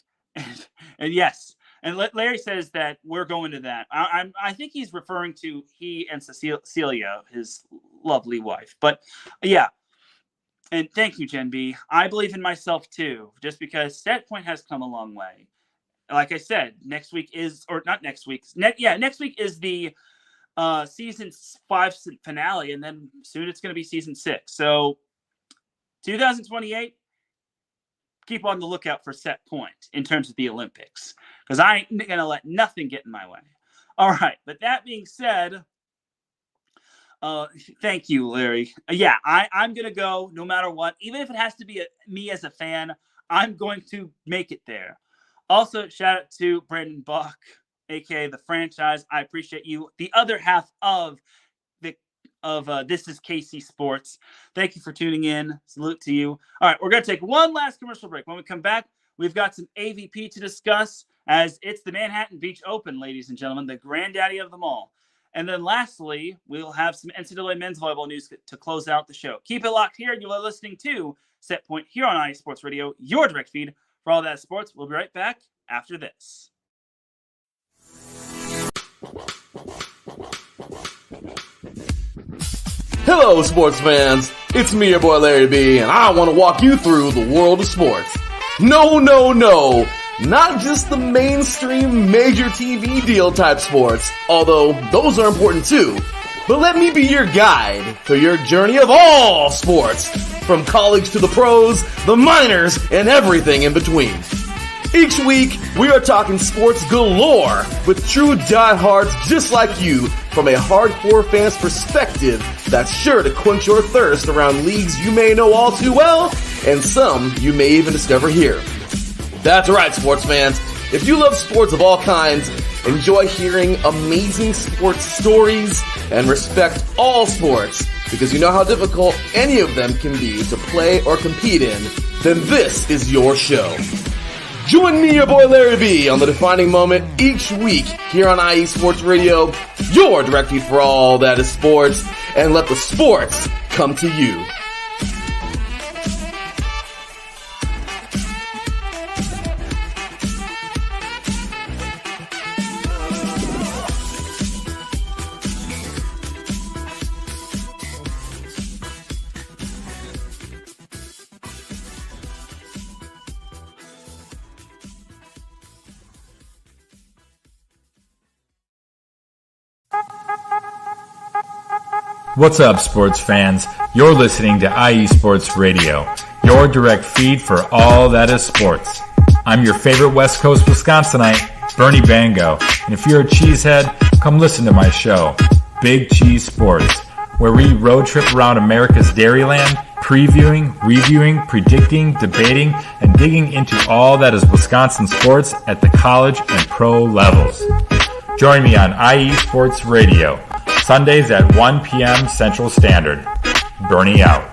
and yes, and Larry says that we're going to that. I think he's referring to he and Cecilia, his lovely wife. But yeah, and thank you, Jen B. I believe in myself too, just because set point has come a long way. Like I said, next week is, or not next week. Next week is the season 5 finale, and then soon it's going to be season 6. So 2028. Keep on the lookout for set point in terms of the Olympics because I ain't going to let nothing get in my way. All right. But that being said, thank you, Larry. Yeah, I'm going to go no matter what. Even if it has to be me as a fan, I'm going to make it there. Also, shout out to Brandon Buck, a.k.a. The Franchise. I appreciate you. The other half of This is KC Sports. Thank you for tuning in. Salute to you. All right, we're going to take one last commercial break. When we come back, we've got some AVP to discuss as it's the Manhattan Beach Open, ladies and gentlemen, the granddaddy of them all. And then lastly, we'll have some NCAA men's volleyball news to close out the show. Keep it locked here. You are listening to Set Point here on IE Sports Radio, your direct feed for all that sports. We'll be right back after this. Hello, sports fans. It's me, your boy Larry B, and I want to walk you through the world of sports. No. Not just the mainstream major TV deal type sports, although those are important too. But let me be your guide through your journey of all sports, from college to the pros, the minors, and everything in between. Each week, we are talking sports galore with true diehards just like you from a hardcore fan's perspective that's sure to quench your thirst around leagues you may know all too well and some you may even discover here. That's right, sports fans. If you love sports of all kinds, enjoy hearing amazing sports stories, and respect all sports because you know how difficult any of them can be to play or compete in, then this is your show. Join me, your boy Larry B, on The Defining Moment each week here on IE Sports Radio, your direct feed for all that is sports, and let the sports come to you. What's up, sports fans? You're listening to IE Sports Radio, your direct feed for all that is sports. I'm your favorite West Coast Wisconsinite, Bernie Bango, and if you're a cheesehead, come listen to my show, Big Cheese Sports, where we road trip around America's Dairyland, previewing, reviewing, predicting, debating, and digging into all that is Wisconsin sports at the college and pro levels. Join me on IE Sports Radio, Sundays at 1 p.m. Central Standard. Bernie out.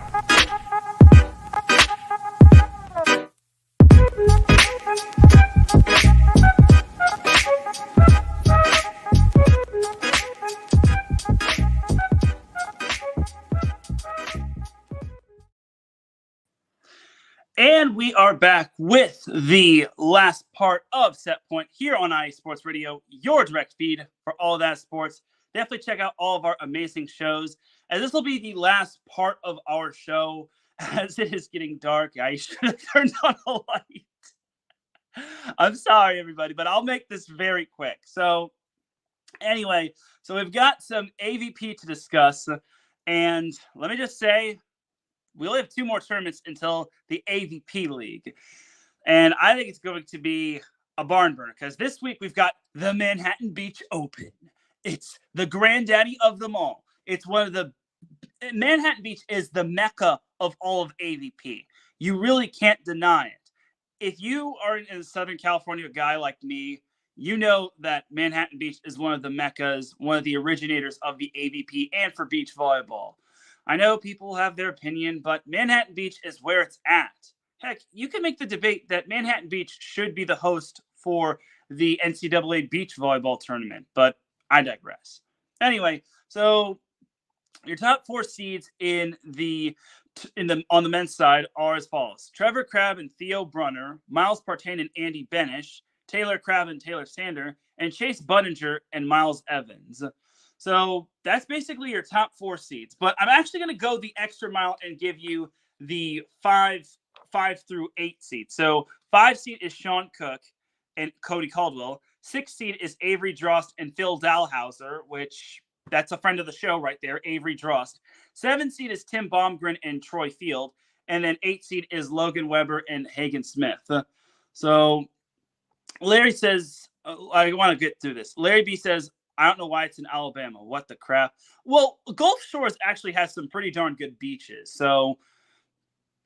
And we are back with the last part of Set Point here on IE Sports Radio, your direct feed for all that sports. Definitely check out all of our amazing shows, as this will be the last part of our show, as it is getting dark. I should have turned on a light. I'm sorry, everybody, but I'll make this very quick. So anyway, so we've got some AVP to discuss, and let me just say, we only have 2 more tournaments until the AVP League, and I think it's going to be a barn burner, because this week we've got the Manhattan Beach Open. It's the granddaddy of them all. It's one of the Manhattan Beach is the mecca of all of AVP. You really can't deny it. If you are in Southern California, a guy like me, you know that Manhattan Beach is one of the meccas, one of the originators of the AVP and for beach volleyball. I know people have their opinion, but Manhattan Beach is where it's at. Heck, you can make the debate that Manhattan Beach should be the host for the NCAA beach volleyball tournament, but I digress. Anyway, so your top 4 seeds on the men's side are as follows: Trevor Crabb and Theo Brunner, Miles Partain and Andy Benish, Taylor Crabb and Taylor Sander, and Chase Budinger and Miles Evans. So that's basically your top 4 seeds. But I'm actually going to go the extra mile and give you the 5 through 8 seeds. So 5 seed is Sean Cook and Cody Caldwell. 6 seed is Avery Drost and Phil Dalhauser, which that's a friend of the show right there, Avery Drost. 7 seed is Tim Baumgren and Troy Field. And then 8 seed is Logan Weber and Hagen Smith. So Larry says, I want to get through this. Larry B says, I don't know why it's in Alabama. What the crap? Well, Gulf Shores actually has some pretty darn good beaches. So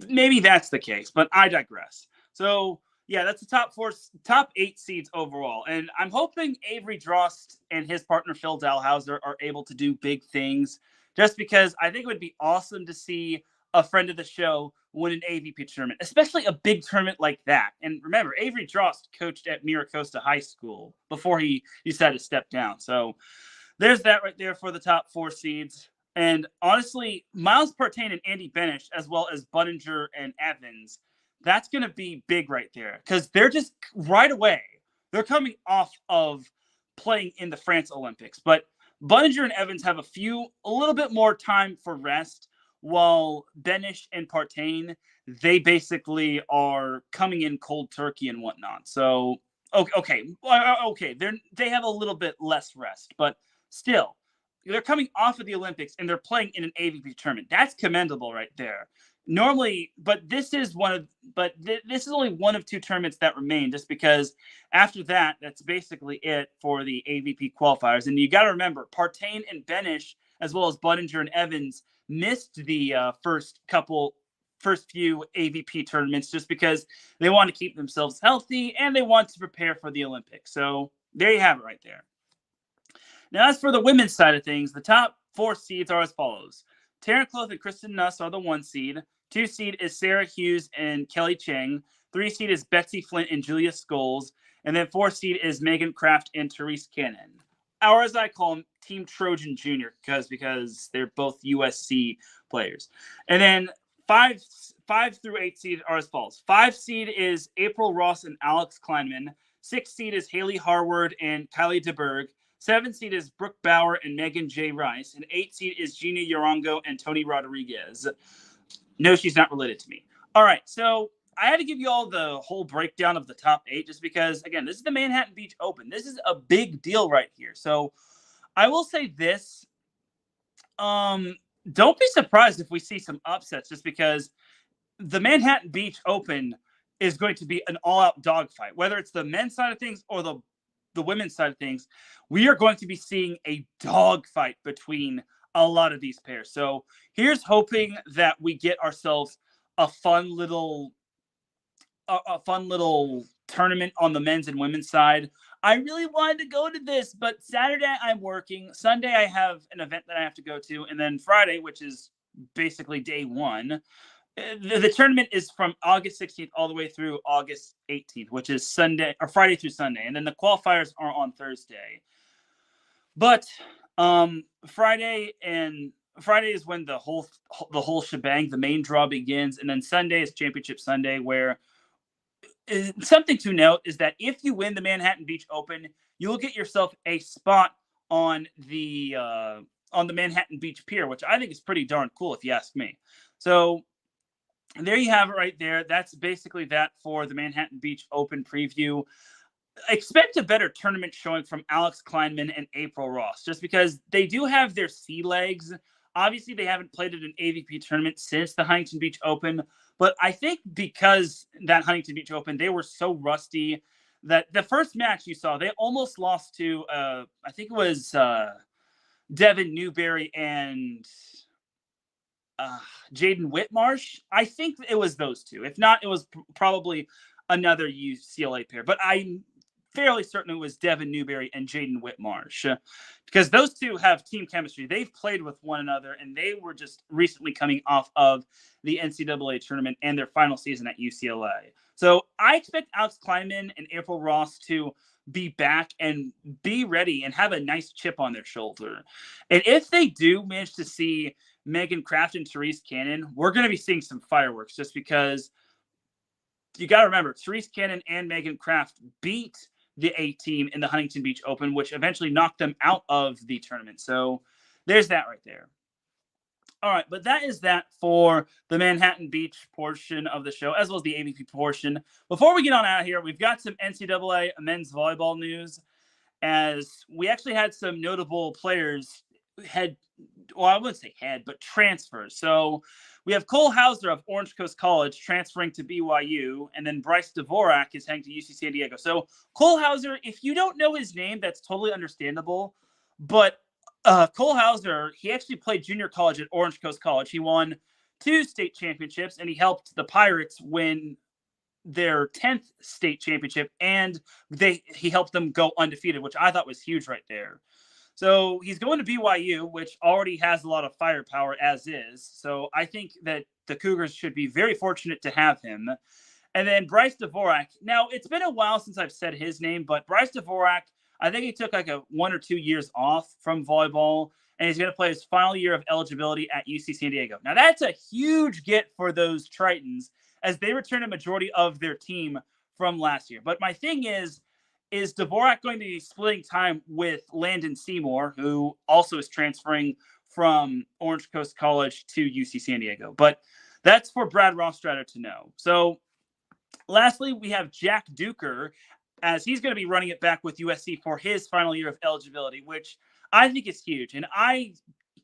maybe that's the case, but I digress. So yeah, that's the top 8 seeds overall. And I'm hoping Avery Drost and his partner Phil Dalhauser are able to do big things, just because I think it would be awesome to see a friend of the show win an AVP tournament, especially a big tournament like that. And remember, Avery Drost coached at Miracosta High School before he decided to step down. So there's that right there for the top 4 seeds. And honestly, Miles Partain and Andy Benish, as well as Budinger and Evans, that's going to be big right there, because they're just right away. They're coming off of playing in the France Olympics, but Budinger and Evans have a little bit more time for rest, while Benish and Partain, they basically are coming in cold turkey and whatnot. So, okay. They have a little bit less rest, but still, they're coming off of the Olympics and they're playing in an AVP tournament. That's commendable right there. Normally, but this is only one of 2 tournaments that remain, just because after that, that's basically it for the AVP qualifiers. And you got to remember, Partain and Benish, as well as Budinger and Evans, missed the first couple first few AVP tournaments just because they want to keep themselves healthy and they want to prepare for the Olympics. So there you have it right there. Now, as for the women's side of things, the top 4 seeds are as follows. Taryn Cloth and Kristen Nuss are the 1 seed. 2 seed is Sarah Hughes and Kelly Cheng. 3 seed is Betsy Flint and Julia Scholes. And then 4 seed is Megan Kraft and Therese Cannon. Or as I call them, Team Trojan Junior, because they're both USC players. And then 5 through 8 seed are as follows. 5 seed is April Ross and Alex Kleinman. 6 seed is Haley Harward and Kylie DeBerg. 7 seed is Brooke Bauer and Megan J. Rice. And 8 seed is Gina Yorongo and Tony Rodriguez. No, she's not related to me. All right, so I had to give you all the whole breakdown of the top 8 just because, again, this is the Manhattan Beach Open. This is a big deal right here. So I will say this. Don't be surprised if we see some upsets just because the Manhattan Beach Open is going to be an all-out dogfight. Whether it's the men's side of things or the women's side of things, we are going to be seeing a dogfight between a lot of these pairs. So here's hoping that we get ourselves a fun little tournament on the men's and women's side. I really wanted to go to this, but Saturday I'm working. Sunday I have an event that I have to go to. And then Friday, which is basically day 1, the tournament is from August 16th all the way through August 18th, which is Sunday or Friday through Sunday. And then the qualifiers are on Thursday. But Friday is when the whole shebang, the main draw begins. And then Sunday is Championship Sunday, where something to note is that if you win the Manhattan Beach Open, you will get yourself a spot on the Manhattan Beach Pier, which I think is pretty darn cool if you ask me. So there you have it right there. That's basically that for the Manhattan Beach Open preview. Expect a better tournament showing from Alex Kleinman and April Ross, just because they do have their sea legs. Obviously, they haven't played at an AVP tournament since the Huntington Beach Open, but I think because that Huntington Beach Open, they were so rusty that the first match you saw, they almost lost to, I think it was Devin Newberry and Jaden Whitmarsh. I think it was those two. If not, it was probably another UCLA pair. But I'm fairly certain it was Devin Newberry and Jaden Whitmarsh, because those two have team chemistry. They've played with one another, and they were just recently coming off of the NCAA tournament and their final season at UCLA. So I expect Alex Kleinman and April Ross to be back and be ready and have a nice chip on their shoulder. And if they do manage to see Megan Kraft and Therese Cannon, we're going to be seeing some fireworks, just because you got to remember, Therese Cannon and Megan Kraft beat the A team in the Huntington Beach Open, which eventually knocked them out of the tournament. So there's that right there. All right, but that is that for the Manhattan Beach portion of the show, as well as the AVP portion. Before we get on out of here, we've got some NCAA men's volleyball news, as we actually had some notable players I wouldn't say but transfers. So we have Cole Hauser of Orange Coast College transferring to BYU, and then Bryce Dvorak is heading to UC San Diego. So Cole Hauser, if you don't know his name, that's totally understandable. But Cole Hauser, he actually played junior college at Orange Coast College. He won 2 state championships, and he helped the Pirates win their 10th state championship, and he helped them go undefeated, which I thought was huge right there. So he's going to BYU, which already has a lot of firepower as is. So I think that the Cougars should be very fortunate to have him. And then Bryce Dvorak. Now, it's been a while since I've said his name, but Bryce Dvorak, I think he took like 1 or 2 years off from volleyball, and he's going to play his final year of eligibility at UC San Diego. Now, that's a huge get for those Tritons, as they return a majority of their team from last year. But my thing is Dvorak going to be splitting time with Landon Seymour, who also is transferring from Orange Coast College to UC San Diego? But that's for Brad Rostratter to know. So lastly, we have Jack Duker, as he's going to be running it back with USC for his final year of eligibility, which I think is huge. And I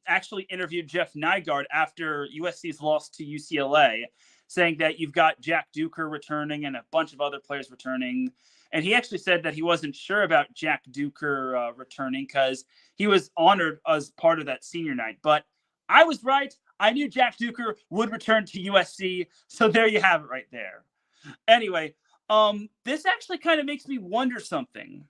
actually interviewed Jeff Nygaard after USC's loss to UCLA, saying that you've got Jack Duker returning and a bunch of other players returning. And he actually said that he wasn't sure about Jack Duker returning because he was honored as part of that senior night. But I was right. I knew Jack Duker would return to USC, so there you have it right there. Anyway, this actually kind of makes me wonder something.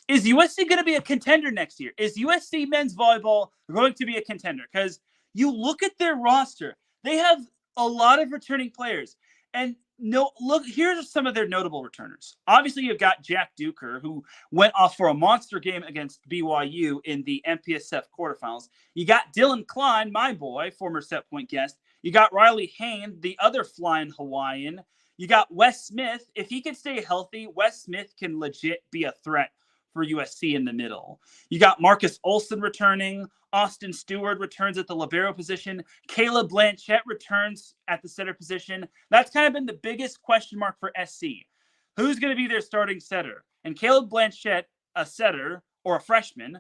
Is USC going to be a contender next year? Is USC men's volleyball going to be a contender? Because you look at their roster, they have a lot of returning players. And look, here's some of their notable returners. Obviously, you've got Jack Duker, who went off for a monster game against BYU in the MPSF quarterfinals. You got Dylan Klein, my boy, former Set Point guest. You got Riley Hain, the other flying Hawaiian. You got Wes Smith. If he can stay healthy, Wes Smith can legit be a threat for USC in the middle. You got Marcus Olson returning. Austin Stewart returns at the libero position. Caleb Blanchette returns at the setter position. That's kind of been the biggest question mark for SC. Who's going to be their starting setter? And Caleb Blanchette, a setter or a freshman,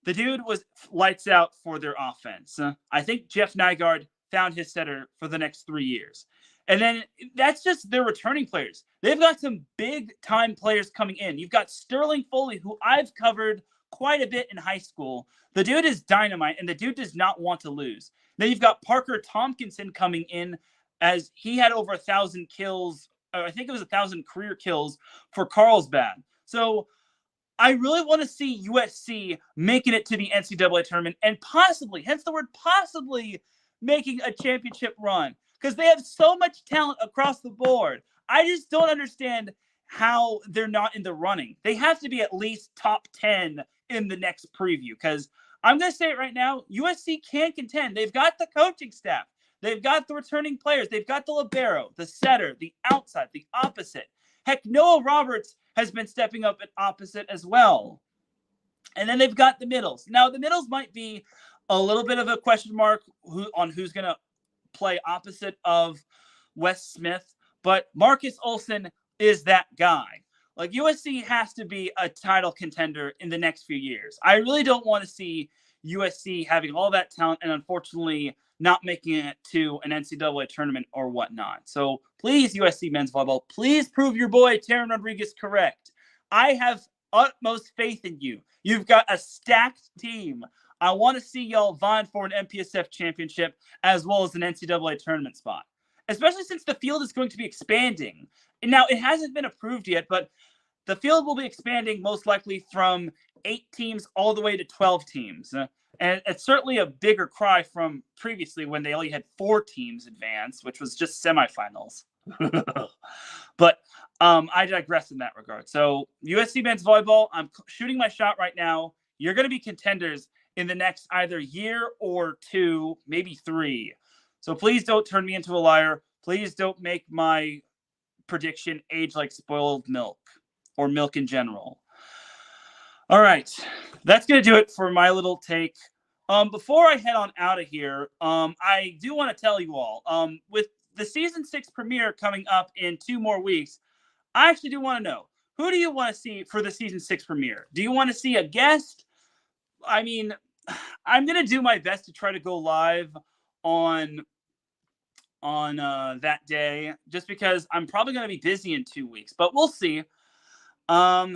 the dude was lights out for their offense. I think Jeff Nygaard found his setter for the next 3 years. And then that's just their returning players. They've got some big-time players coming in. You've got Sterling Foley, who I've covered quite a bit in high school. The dude is dynamite, and the dude does not want to lose. Then you've got Parker Tompkinson coming in, as he had over 1,000 kills. I think it was 1,000 career kills for Carlsbad. So I really want to see USC making it to the NCAA tournament and possibly, hence the word possibly, making a championship run. Because they have so much talent across the board. I just don't understand how they're not in the running. They have to be at least top 10 in the next preview. Because I'm going to say it right now, USC can contend. They've got the coaching staff. They've got the returning players. They've got the libero, the setter, the outside, the opposite. Heck, Noah Roberts has been stepping up at opposite as well. And then they've got the middles. Now, the middles might be a little bit of a question mark on who's going to play opposite of Wes Smith, but Marcus Olson is that guy. Like, USC has to be a title contender in the next few years. I really don't want to see USC having all that talent and unfortunately not making it to an NCAA tournament or whatnot. So please, USC men's volleyball, please prove your boy Teran Rodriguez correct. I have utmost faith in you. You've got a stacked team. I want to see y'all vying for an MPSF championship as well as an NCAA tournament spot, especially since the field is going to be expanding. And now, it hasn't been approved yet, but the field will be expanding most likely from 8 teams all the way to 12 teams. And it's certainly a bigger cry from previously when they only had 4 teams advance, which was just semifinals. But I digress in that regard. So USC men's volleyball, I'm shooting my shot right now. You're going to be contenders in the next either year or 2, maybe 3. So please don't turn me into a liar. Please don't make my prediction age like spoiled milk or milk in general. All right. That's going to do it for my little take. Before I head on out of here, I do want to tell you all, with the season 6 premiere coming up in 2 more weeks, I actually do want to know, who do you want to see for the season 6 premiere? Do you want to see a guest? I mean, I'm going to do my best to try to go live on that day, just because I'm probably going to be busy in 2 weeks, but we'll see. That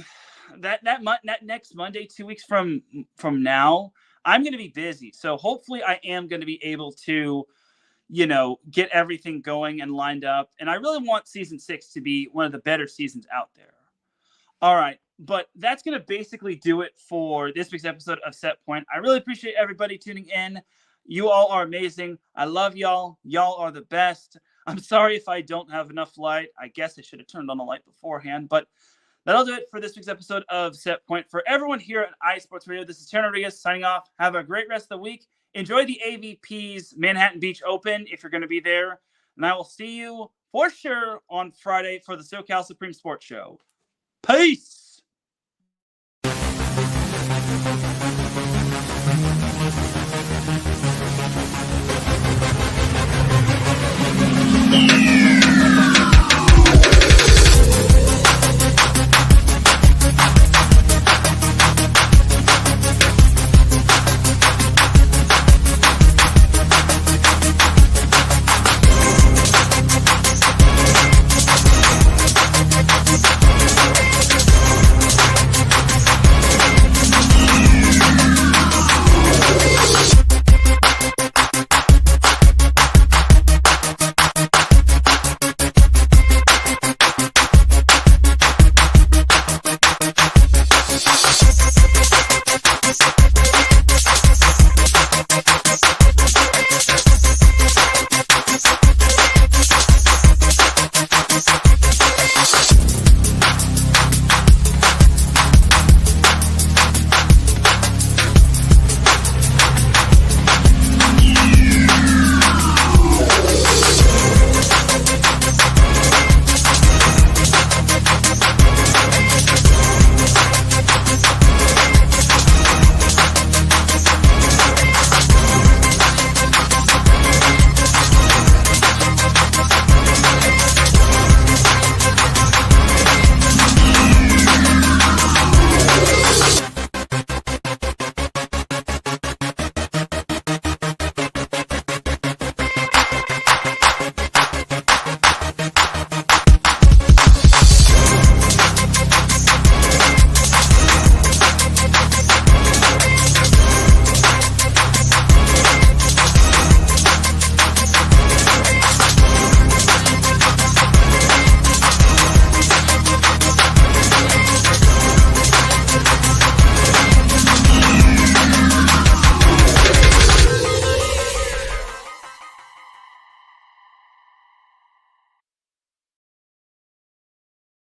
next Monday, 2 weeks from now, I'm going to be busy. So hopefully I am going to be able to, get everything going and lined up. And I really want season 6 to be one of the better seasons out there. All right. But that's going to basically do it for this week's episode of Set Point. I really appreciate everybody tuning in. You all are amazing. I love y'all. Y'all are the best. I'm sorry if I don't have enough light. I guess I should have turned on the light beforehand. But that'll do it for this week's episode of Set Point. For everyone here at iSports Sports Radio, this is Teran Rodriguez signing off. Have a great rest of the week. Enjoy the AVP's Manhattan Beach Open if you're going to be there. And I will see you for sure on Friday for the SoCal Supreme Sports Show. Peace! Yeah.